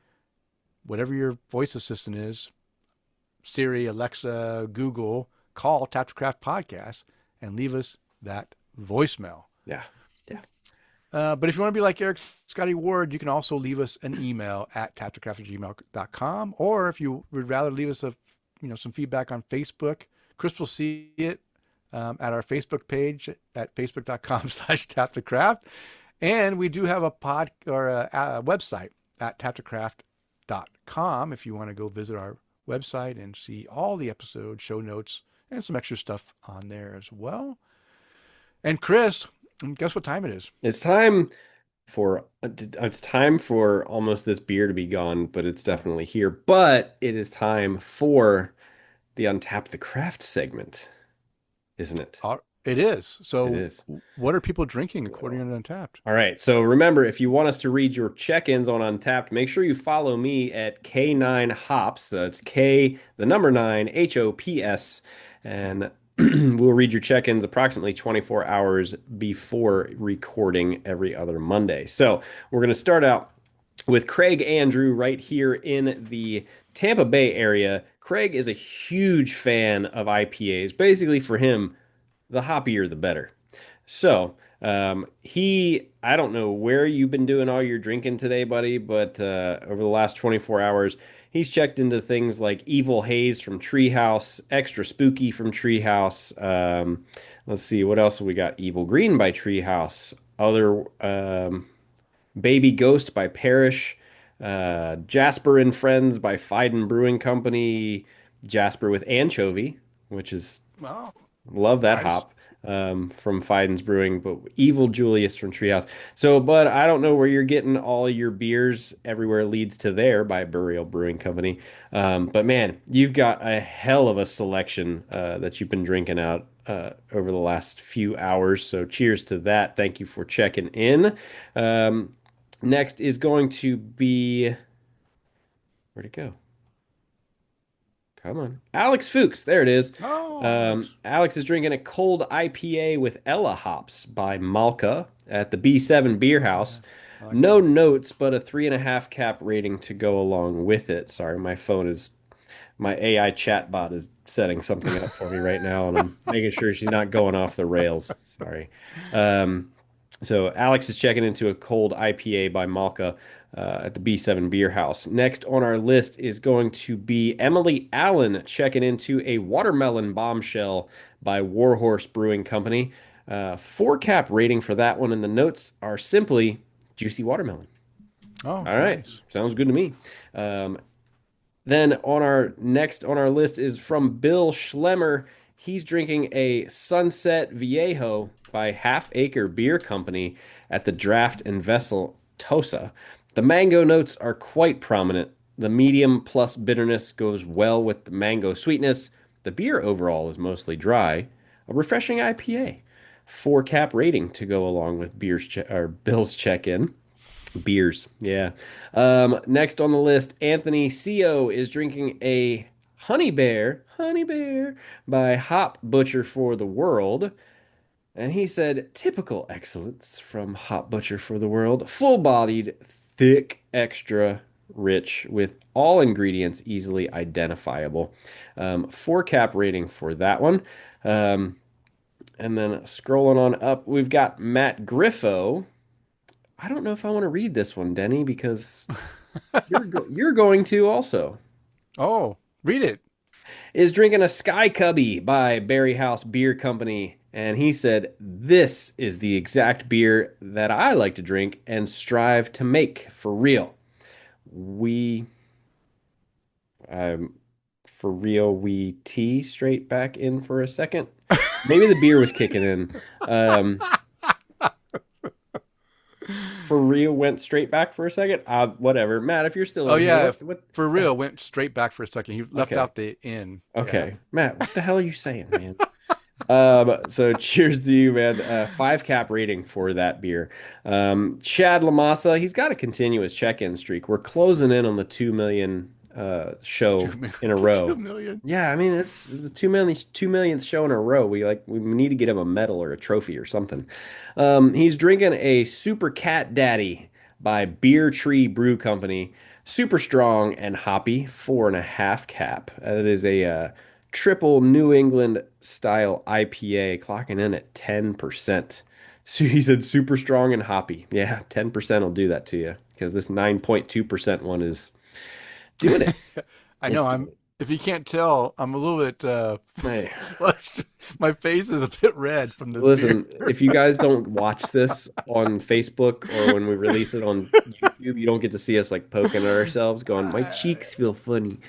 whatever your voice assistant is, Siri, Alexa, Google, call Tap to Craft Podcast and leave us that voicemail. Yeah. But if you want to be like Eric Scotty Ward, you can also leave us an email at taptocraft@gmail.com. Or if you would rather leave us some feedback on Facebook, Kris will see it at our Facebook page at facebook.com/taptocraft. And we do have a website at taptocraft.com if you want to go visit our website and see all the episodes, show notes, and some extra stuff on there as well. And Kris, guess what time it is? It's time for almost this beer to be gone, but it's definitely here. But it is time for the Untap the Craft segment, isn't it? It is. So It is. What are people drinking according to Untapped? All right. So remember, if you want us to read your check-ins on Untapped, make sure you follow me at K9Hops. So it's K, the number 9, HOPS. And we'll read your check-ins approximately 24 hours before recording every other Monday. So we're going to start out with Craig Andrew right here in the Tampa Bay area. Craig is a huge fan of IPAs. Basically, for him, the hoppier, the better. So I don't know where you've been doing all your drinking today, buddy, but over the last 24 hours, he's checked into things like Evil Haze from Treehouse, Extra Spooky from Treehouse. Let's see, what else have we got? Evil Green by Treehouse. Other Baby Ghost by Parrish. Jasper and Friends by Fiden Brewing Company. Jasper with Anchovy, which is... Wow. Love that Nice. hop from Fiden's Brewing, but Evil Julius from Treehouse. So, but I don't know where you're getting all your beers. Everywhere leads to there by Burial Brewing Company. But man, you've got a hell of a selection that you've been drinking out over the last few hours. So cheers to that. Thank you for checking in. Next is going to be... Where'd it go? Come on. Alex Fuchs. There it is. Oh, Alex is drinking a cold IPA with Ella hops by Malka at the B7 Beer House. No notes, but a 3.5 cap rating to go along with it. Sorry, my AI chatbot is setting something up for me right now, and I'm making sure she's not going off the rails. Sorry. So Alex is checking into a cold IPA by Malka at the B7 Beer House. Next on our list is going to be Emily Allen checking into a Watermelon Bombshell by Warhorse Brewing Company. 4 cap rating for that one, and the notes are simply juicy watermelon. Oh, all right. Nice. Sounds good to me. Then on our list is from Bill Schlemmer. He's drinking a Sunset Viejo by Half Acre Beer Company at the Draft and Vessel Tosa. The mango notes are quite prominent. The medium plus bitterness goes well with the mango sweetness. The beer overall is mostly dry. A refreshing IPA. 4 cap rating to go along with Bill's check-in. Beers, yeah. Next on the list, Anthony Co. is drinking a Honey Bear by Hop Butcher for the World. And he said, typical excellence from Hop Butcher for the World. Full-bodied, thick, extra rich, with all ingredients easily identifiable. 4 cap rating for that one. And then scrolling on up, we've got Matt Griffo. I don't know if I want to read this one, Denny, because you're going to also. Oh, read it. Is drinking a Sky Cubby by Barriehaus Beer Company. And he said, this is the exact beer that I like to drink and strive to make for real. For real, we tea straight back in for a second. Maybe the beer was kicking in. Um, for real, went straight back for a second. Whatever. Matt, if you're still Oh in here, yeah, what for real. Went straight back for a second. He left okay. out the in. Yeah. Okay. Matt, what the hell are you saying, man? So cheers to you, man. 5 cap rating for that beer. Chad Lamassa, he's got a continuous check-in streak. We're closing in on the 2 million show in a 2 row. million. Yeah, I mean it's the 2 millionth show in a row. We need to get him a medal or a trophy or something. He's drinking a Super Cat Daddy by Beer Tree Brew Company. Super strong and hoppy, 4.5 cap. That is a triple New England style IPA, clocking in at 10%. So he said super strong and hoppy. Yeah, 10% will do that to you because this 9.2% one is doing it. I know. It's doing it. If you can't tell, I'm a little bit Hey. flushed. My face is a bit red from this Listen, beer. if you guys don't watch this on Facebook or when we release it on YouTube, you don't get to see us like poking at ourselves, going, "My cheeks feel funny."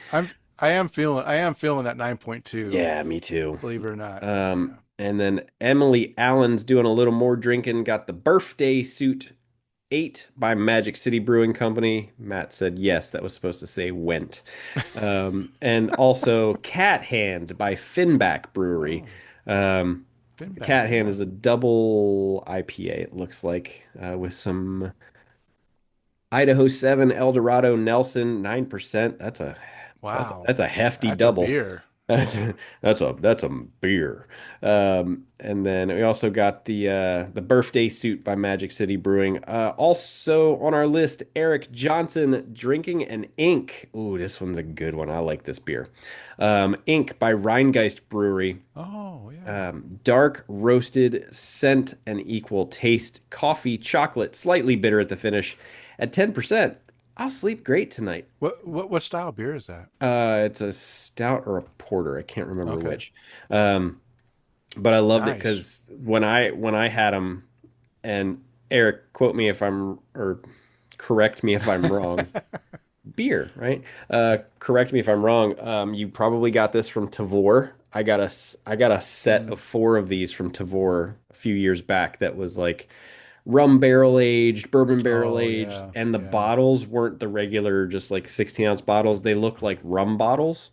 I am feeling that 9.2. Yeah, me too. Believe it or not. And then Emily Allen's doing a little more drinking. Got the Birthday Suit 8 by Magic City Brewing Company. Matt said yes, that was supposed to say went. And also Cat Hand by Finback Brewery. Finback, Cat Hand yeah. is a double IPA, it looks like, with some Idaho 7 Eldorado Nelson 9%. Wow. That's a hefty That's double. a beer. That's a beer. And then we also got the Birthday Suit by Magic City Brewing. Also on our list, Eric Johnson drinking an Ink. Ooh, this one's a good one. I like this beer. Ink by Rheingeist Brewery. Oh, yeah. Dark roasted scent and equal taste. Coffee, chocolate, slightly bitter at the finish. At 10%, I'll sleep great tonight. What style of beer is that? It's a stout or a porter. I can't remember Okay. which. But I loved it Nice. because when I had them, and Eric, quote me if I'm or correct me if I'm wrong. Beer, right? Correct me if I'm wrong. You probably got this from Tavor. I got a set of 4 of these from Tavor a few years back that was like rum barrel aged, bourbon barrel Oh, aged, yeah. and the Yeah. bottles weren't the regular just like 16-ounce bottles. They looked like rum bottles.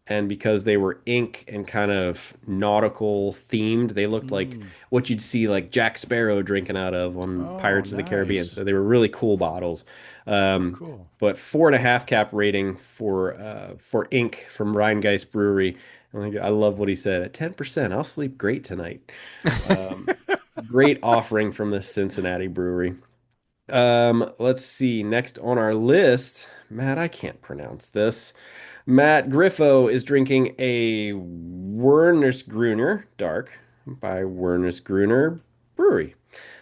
And because they were ink and kind of nautical themed, they looked like what you'd see like Jack Sparrow drinking out of on Oh, Pirates of the Caribbean. nice. So they were really cool bottles. Cool. But 4.5 cap rating for ink from Rheingeist Brewery. I love what he said. At 10%, I'll sleep great tonight. Great offering from the Cincinnati brewery. Let's see. Next on our list, Matt, I can't pronounce this. Matt Griffo is drinking a Wernesgrüner Dark by Wernesgrüner Brewery.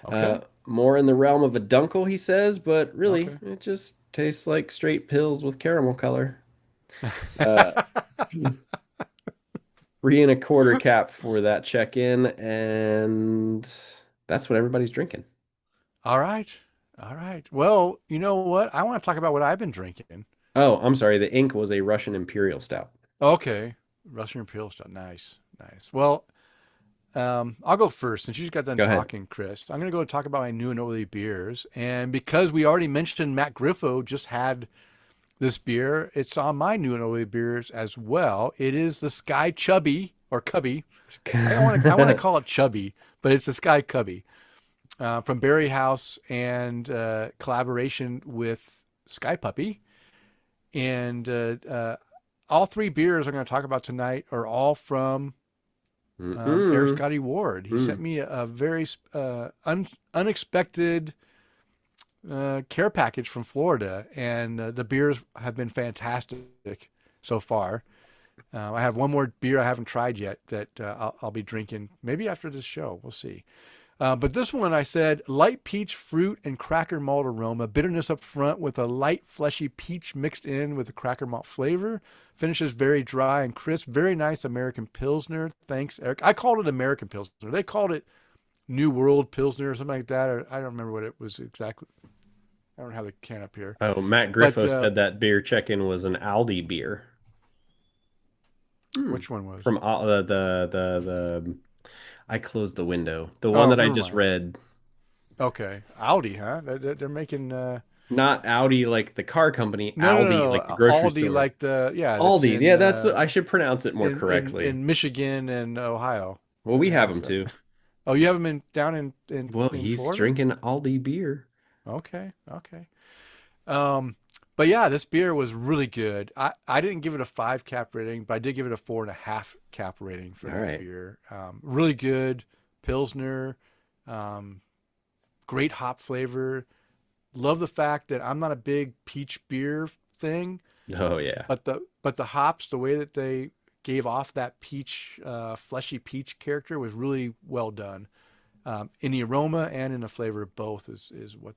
Okay. More in the realm of a Dunkel, he says, but really, Okay. it just tastes like straight pills with caramel color. 3.25 cap for that check-in, and that's what everybody's drinking. All right. All right. Well, you know what? I want to talk about what I've been drinking. Oh, I'm sorry. The ink was a Russian Imperial Stout. Okay. Russian Imperial stuff. Nice. Nice. Well, I'll go first since you just got done Go ahead. talking, Kris. I'm going to go talk about my new and oldie beers. And because we already mentioned Matt Griffo just had this beer, it's on my new and oldie beers as well. It is the Sky Chubby or Cubby. I want to call it Chubby, but it's the Sky Cubby from Barriehaus and collaboration with Sky Puppy. And all 3 beers I'm going to talk about tonight are all from Eric Scotty Ward. He sent me a very unexpected care package from Florida, and the beers have been fantastic so far. I have one more beer I haven't tried yet that I'll be drinking maybe after this show. We'll see. But this one I said light peach fruit and cracker malt aroma, bitterness up front with a light fleshy peach mixed in with the cracker malt flavor. Finishes very dry and crisp. Very nice American Pilsner. Thanks, Eric. I called it American Pilsner. They called it New World Pilsner or something like that. Or I don't remember what it was exactly. I don't have the can up here. Oh, Matt Griffo said that beer check-in was an Aldi beer. Which one was? From the I closed the window. The one Oh, that I never just mind. read. Okay, Audi, huh? They're making Not Audi like the car company, no, no, Aldi no, like the grocery Aldi store. like the yeah that's Aldi. Yeah, I should pronounce it more correctly. in Michigan and Ohio. Well, we They have have them stuff. too. Oh, you have them down Well, in he's Florida? drinking Aldi beer. Okay, okay. Um, but yeah, this beer was really good. I didn't give it a 5 cap rating, but I did give it a 4.5 cap rating for All that right. beer. Really good Pilsner, um, great hop flavor. Love the fact that I'm not a big peach beer thing, Oh yeah. but the hops, the way that they gave off that peach, fleshy peach character was really well done. In the aroma and in the flavor, both is what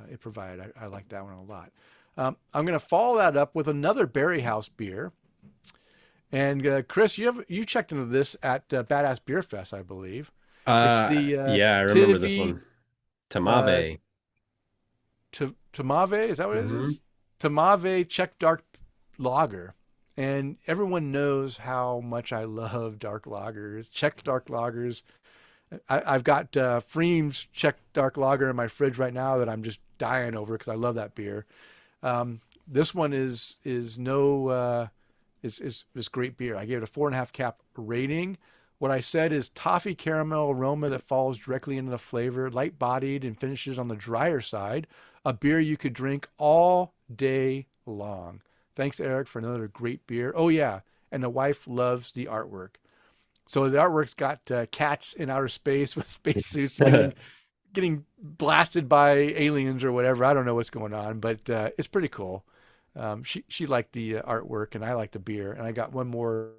it provided. I like that one a lot. I'm going to follow that up with another Barriehaus beer. And Kris, you checked into this at Badass Beer Fest, I believe. It's the Yeah, I remember this Tivvy one. uh, Tmave. Tmave. Is that what it Hmm. is? Tmave Czech Dark Lager. And everyone knows how much I love dark lagers, Czech dark lagers. I've got Freem's Czech Dark Lager in my fridge right now that I'm just dying over because I love that beer. This one is no is great beer. I gave it a 4.5 cap rating. What I said is toffee caramel aroma that falls directly into the flavor, light bodied and finishes on the drier side. A beer you could drink all day long. Thanks, Eric, for another great beer. Oh yeah, and the wife loves the artwork. So the artwork's got cats in outer space with spacesuits getting blasted by aliens or whatever. I don't know what's going on, but it's pretty cool. She liked the artwork, and I liked the beer, and I got one more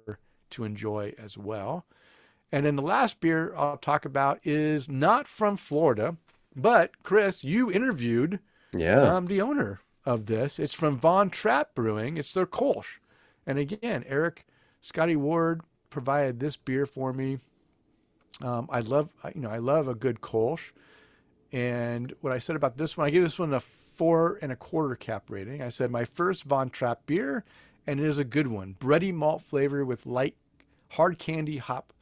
to enjoy as well. And then the last beer I'll talk about is not from Florida, but Kris, you interviewed Yeah. the owner of this. It's from Von Trapp Brewing. It's their Kolsch. And again, Eric, Scotty Ward provided this beer for me. I love a good Kolsch. And what I said about this one, I gave this one a 4.25 cap rating. I said my first Von Trapp beer, and it is a good one. Bready malt flavor with light, hard candy hop,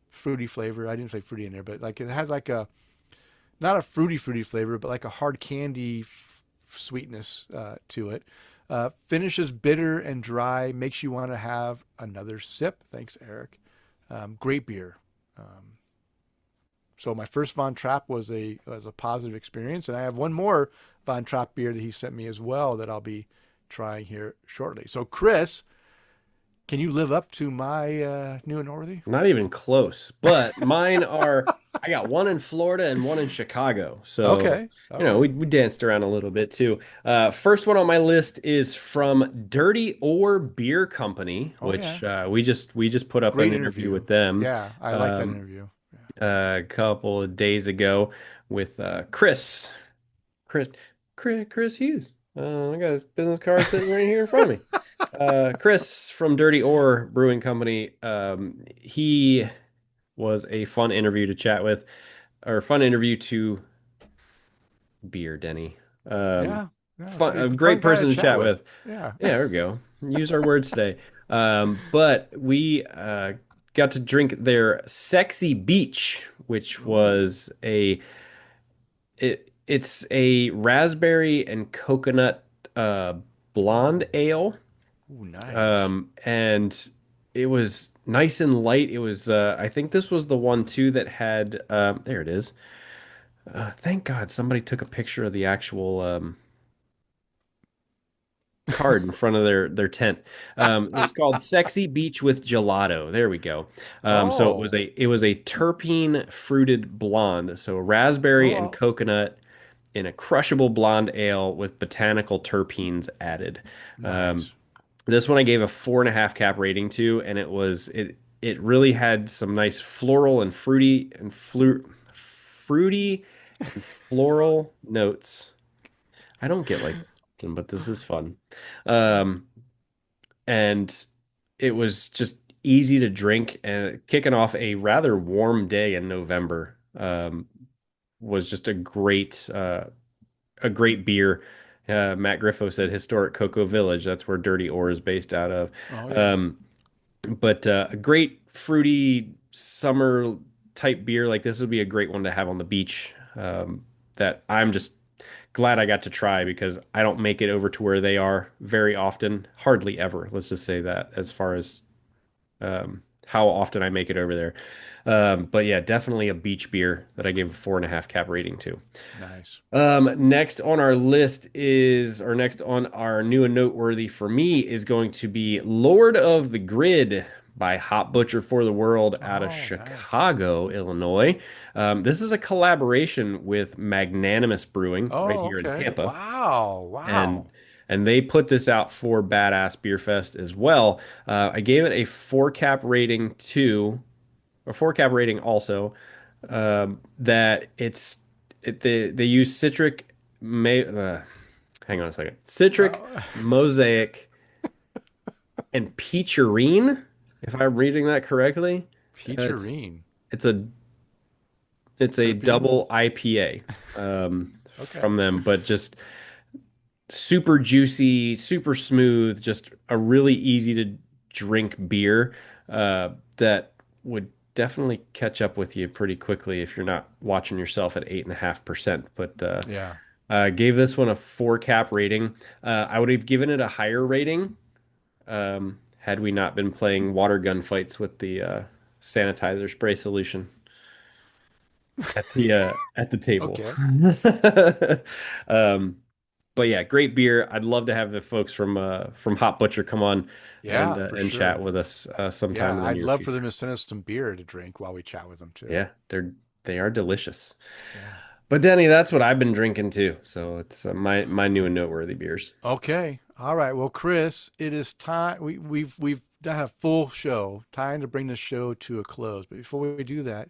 fruity flavor. I didn't say fruity in there, but like it had like a not a fruity flavor, but like a hard candy sweetness to it. Finishes bitter and dry, makes you want to have another sip. Thanks, Eric. Great beer. So my first Von Trapp was a positive experience, and I have one more Von Trapp beer that he sent me as well that I'll be trying here shortly. So Kris, can you live up to my new and noteworthy? Not even close. But mine are, I got one in Florida and one in Chicago. So, Okay. All you know, right. we danced around a little bit too. First one on my list is from Dirty Ore Beer Company, Oh yeah. which we just put up Great an interview interview. with them Yeah, I like that um, interview. a couple of days ago with Kris, Kris Hughes. I got his business card sitting right here in front of me. Kris from Dirty Ore Brewing Company. He was a fun interview to chat with, or fun interview to beer, Denny. Um, Yeah. Yeah, fun, a fun great guy to person to chat chat with. with. Yeah. Yeah, there we go. Use our words today. But we got to drink their Sexy Beach, which Ooh. was it's a raspberry and coconut blonde ale. Ooh, nice. And it was nice and light. It was I think this was the one too that had there it is. Thank God somebody took a picture of the actual card in front of their tent. It was called Sexy Beach with Gelato. There we go. So Oh. it was a terpene fruited blonde, so raspberry and Oh, coconut in a crushable blonde ale with botanical terpenes added. Um, nice. this one I gave a 4.5 cap rating to, and it really had some nice floral and fruity and floral notes. I don't get like this often, but this is fun. Um, and it was just easy to drink and kicking off a rather warm day in November. Was just a great beer. Matt Griffo said historic Cocoa Village. That's where Dirty Ore is based out of. Oh yeah. Um, But a great fruity summer type beer like this would be a great one to have on the beach. That I'm just glad I got to try because I don't make it over to where they are very often, hardly ever. Let's just say that as far as how often I make it over there. But yeah, definitely a beach beer that I gave a 4.5 cap rating to. Nice. Next on our list is, or next on our new and noteworthy for me is going to be Lord of the Grid by Hop Butcher for the World out of Oh, nice. Chicago, Illinois. This is a collaboration with Magnanimous Brewing right Oh, here in okay. Tampa. Wow. And Wow. and they put this out for Badass Beer Fest as well. I gave it a 4 cap rating too, or 4 cap rating also. That they use citric hang on a second, citric Oh, mosaic and peacherine, if I'm reading that correctly. It's Peacherine. it's a it's a Terpene. double IPA Okay. from them, but just super juicy, super smooth, just a really easy to drink beer that would definitely catch up with you pretty quickly if you're not watching yourself at 8.5%. But Yeah. gave this one a 4 cap rating. I would have given it a higher rating had we not been playing water gun fights with the sanitizer spray solution at the table. Okay. Um, but yeah, great beer. I'd love to have the folks from Hot Butcher come on Yeah, for and chat sure. with us sometime Yeah, in the I'd near love for them future. to send us some beer to drink while we chat with them too. Yeah, they are delicious. Yeah. But Denny, that's what I've been drinking too. So it's my new and noteworthy beers. Okay. All right. Well, Kris, it is time. We've done a full show. Time to bring the show to a close. But before we do that,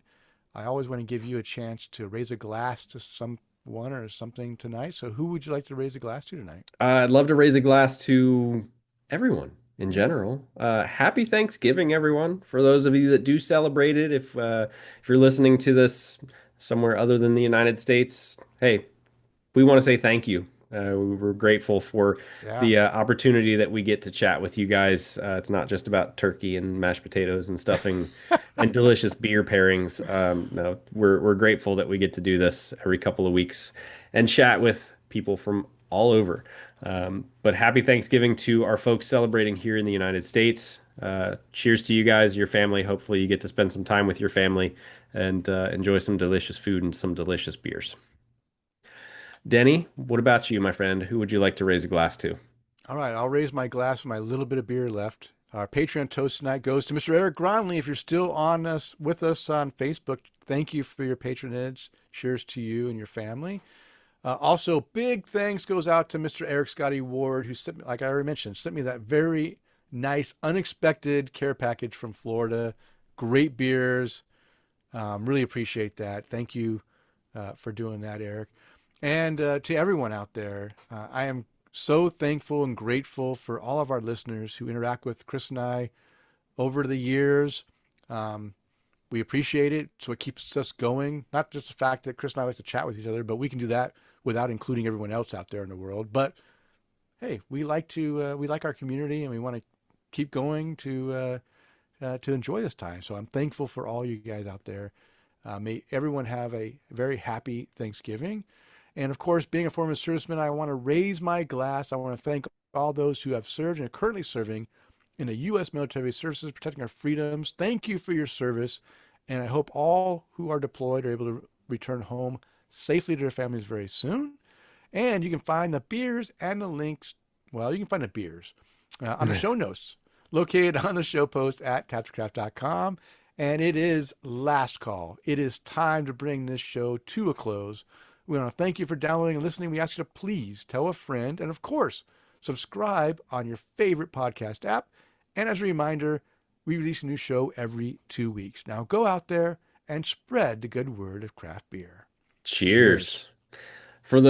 I always want to give you a chance to raise a glass to someone or something tonight. So, who would you like to raise a glass to tonight? I'd love to raise a glass to everyone in Yeah. general. Happy Thanksgiving, everyone. For those of you that do celebrate it, if you're listening to this somewhere other than the United States, hey, we want to say thank you. We're grateful for Yeah. the opportunity that we get to chat with you guys. It's not just about turkey and mashed potatoes and stuffing and delicious beer pairings. No, we're grateful that we get to do this every couple of weeks and chat with people from all over. But happy Thanksgiving to our folks celebrating here in the United States. Cheers to you guys, your family. Hopefully, you get to spend some time with your family and enjoy some delicious food and some delicious beers. Denny, what about you, my friend? Who would you like to raise a glass to? All right. I'll raise my glass with my little bit of beer left. Our Patreon toast tonight goes to Mr. Eric Gronley. If you're still on us with us on Facebook, thank you for your patronage. Cheers to you and your family. Also, big thanks goes out to Mr. Eric Scotty Ward, who sent me, like I already mentioned, sent me that very nice, unexpected care package from Florida. Great beers. Really appreciate that. Thank you for doing that, Eric. And to everyone out there, I am so thankful and grateful for all of our listeners who interact with Kris and I over the years. Um, we appreciate it. So it keeps us going. Not just the fact that Kris and I like to chat with each other, but we can do that without including everyone else out there in the world. But hey, we like our community and we want to keep going to enjoy this time. So I'm thankful for all you guys out there. May everyone have a very happy Thanksgiving. And of course, being a former serviceman, I want to raise my glass. I want to thank all those who have served and are currently serving in the U.S. military services, protecting our freedoms. Thank you for your service. And I hope all who are deployed are able to return home safely to their families very soon. And you can find the beers and the links. Well, you can find the beers on the show notes located on the show post at taptocraft.com. And it is last call. It is time to bring this show to a close. We want to thank you for downloading and listening. We ask you to please tell a friend and, of course, subscribe on your favorite podcast app. And as a reminder, we release a new show every 2 weeks. Now go out there and spread the good word of craft beer. Cheers. Cheers. For the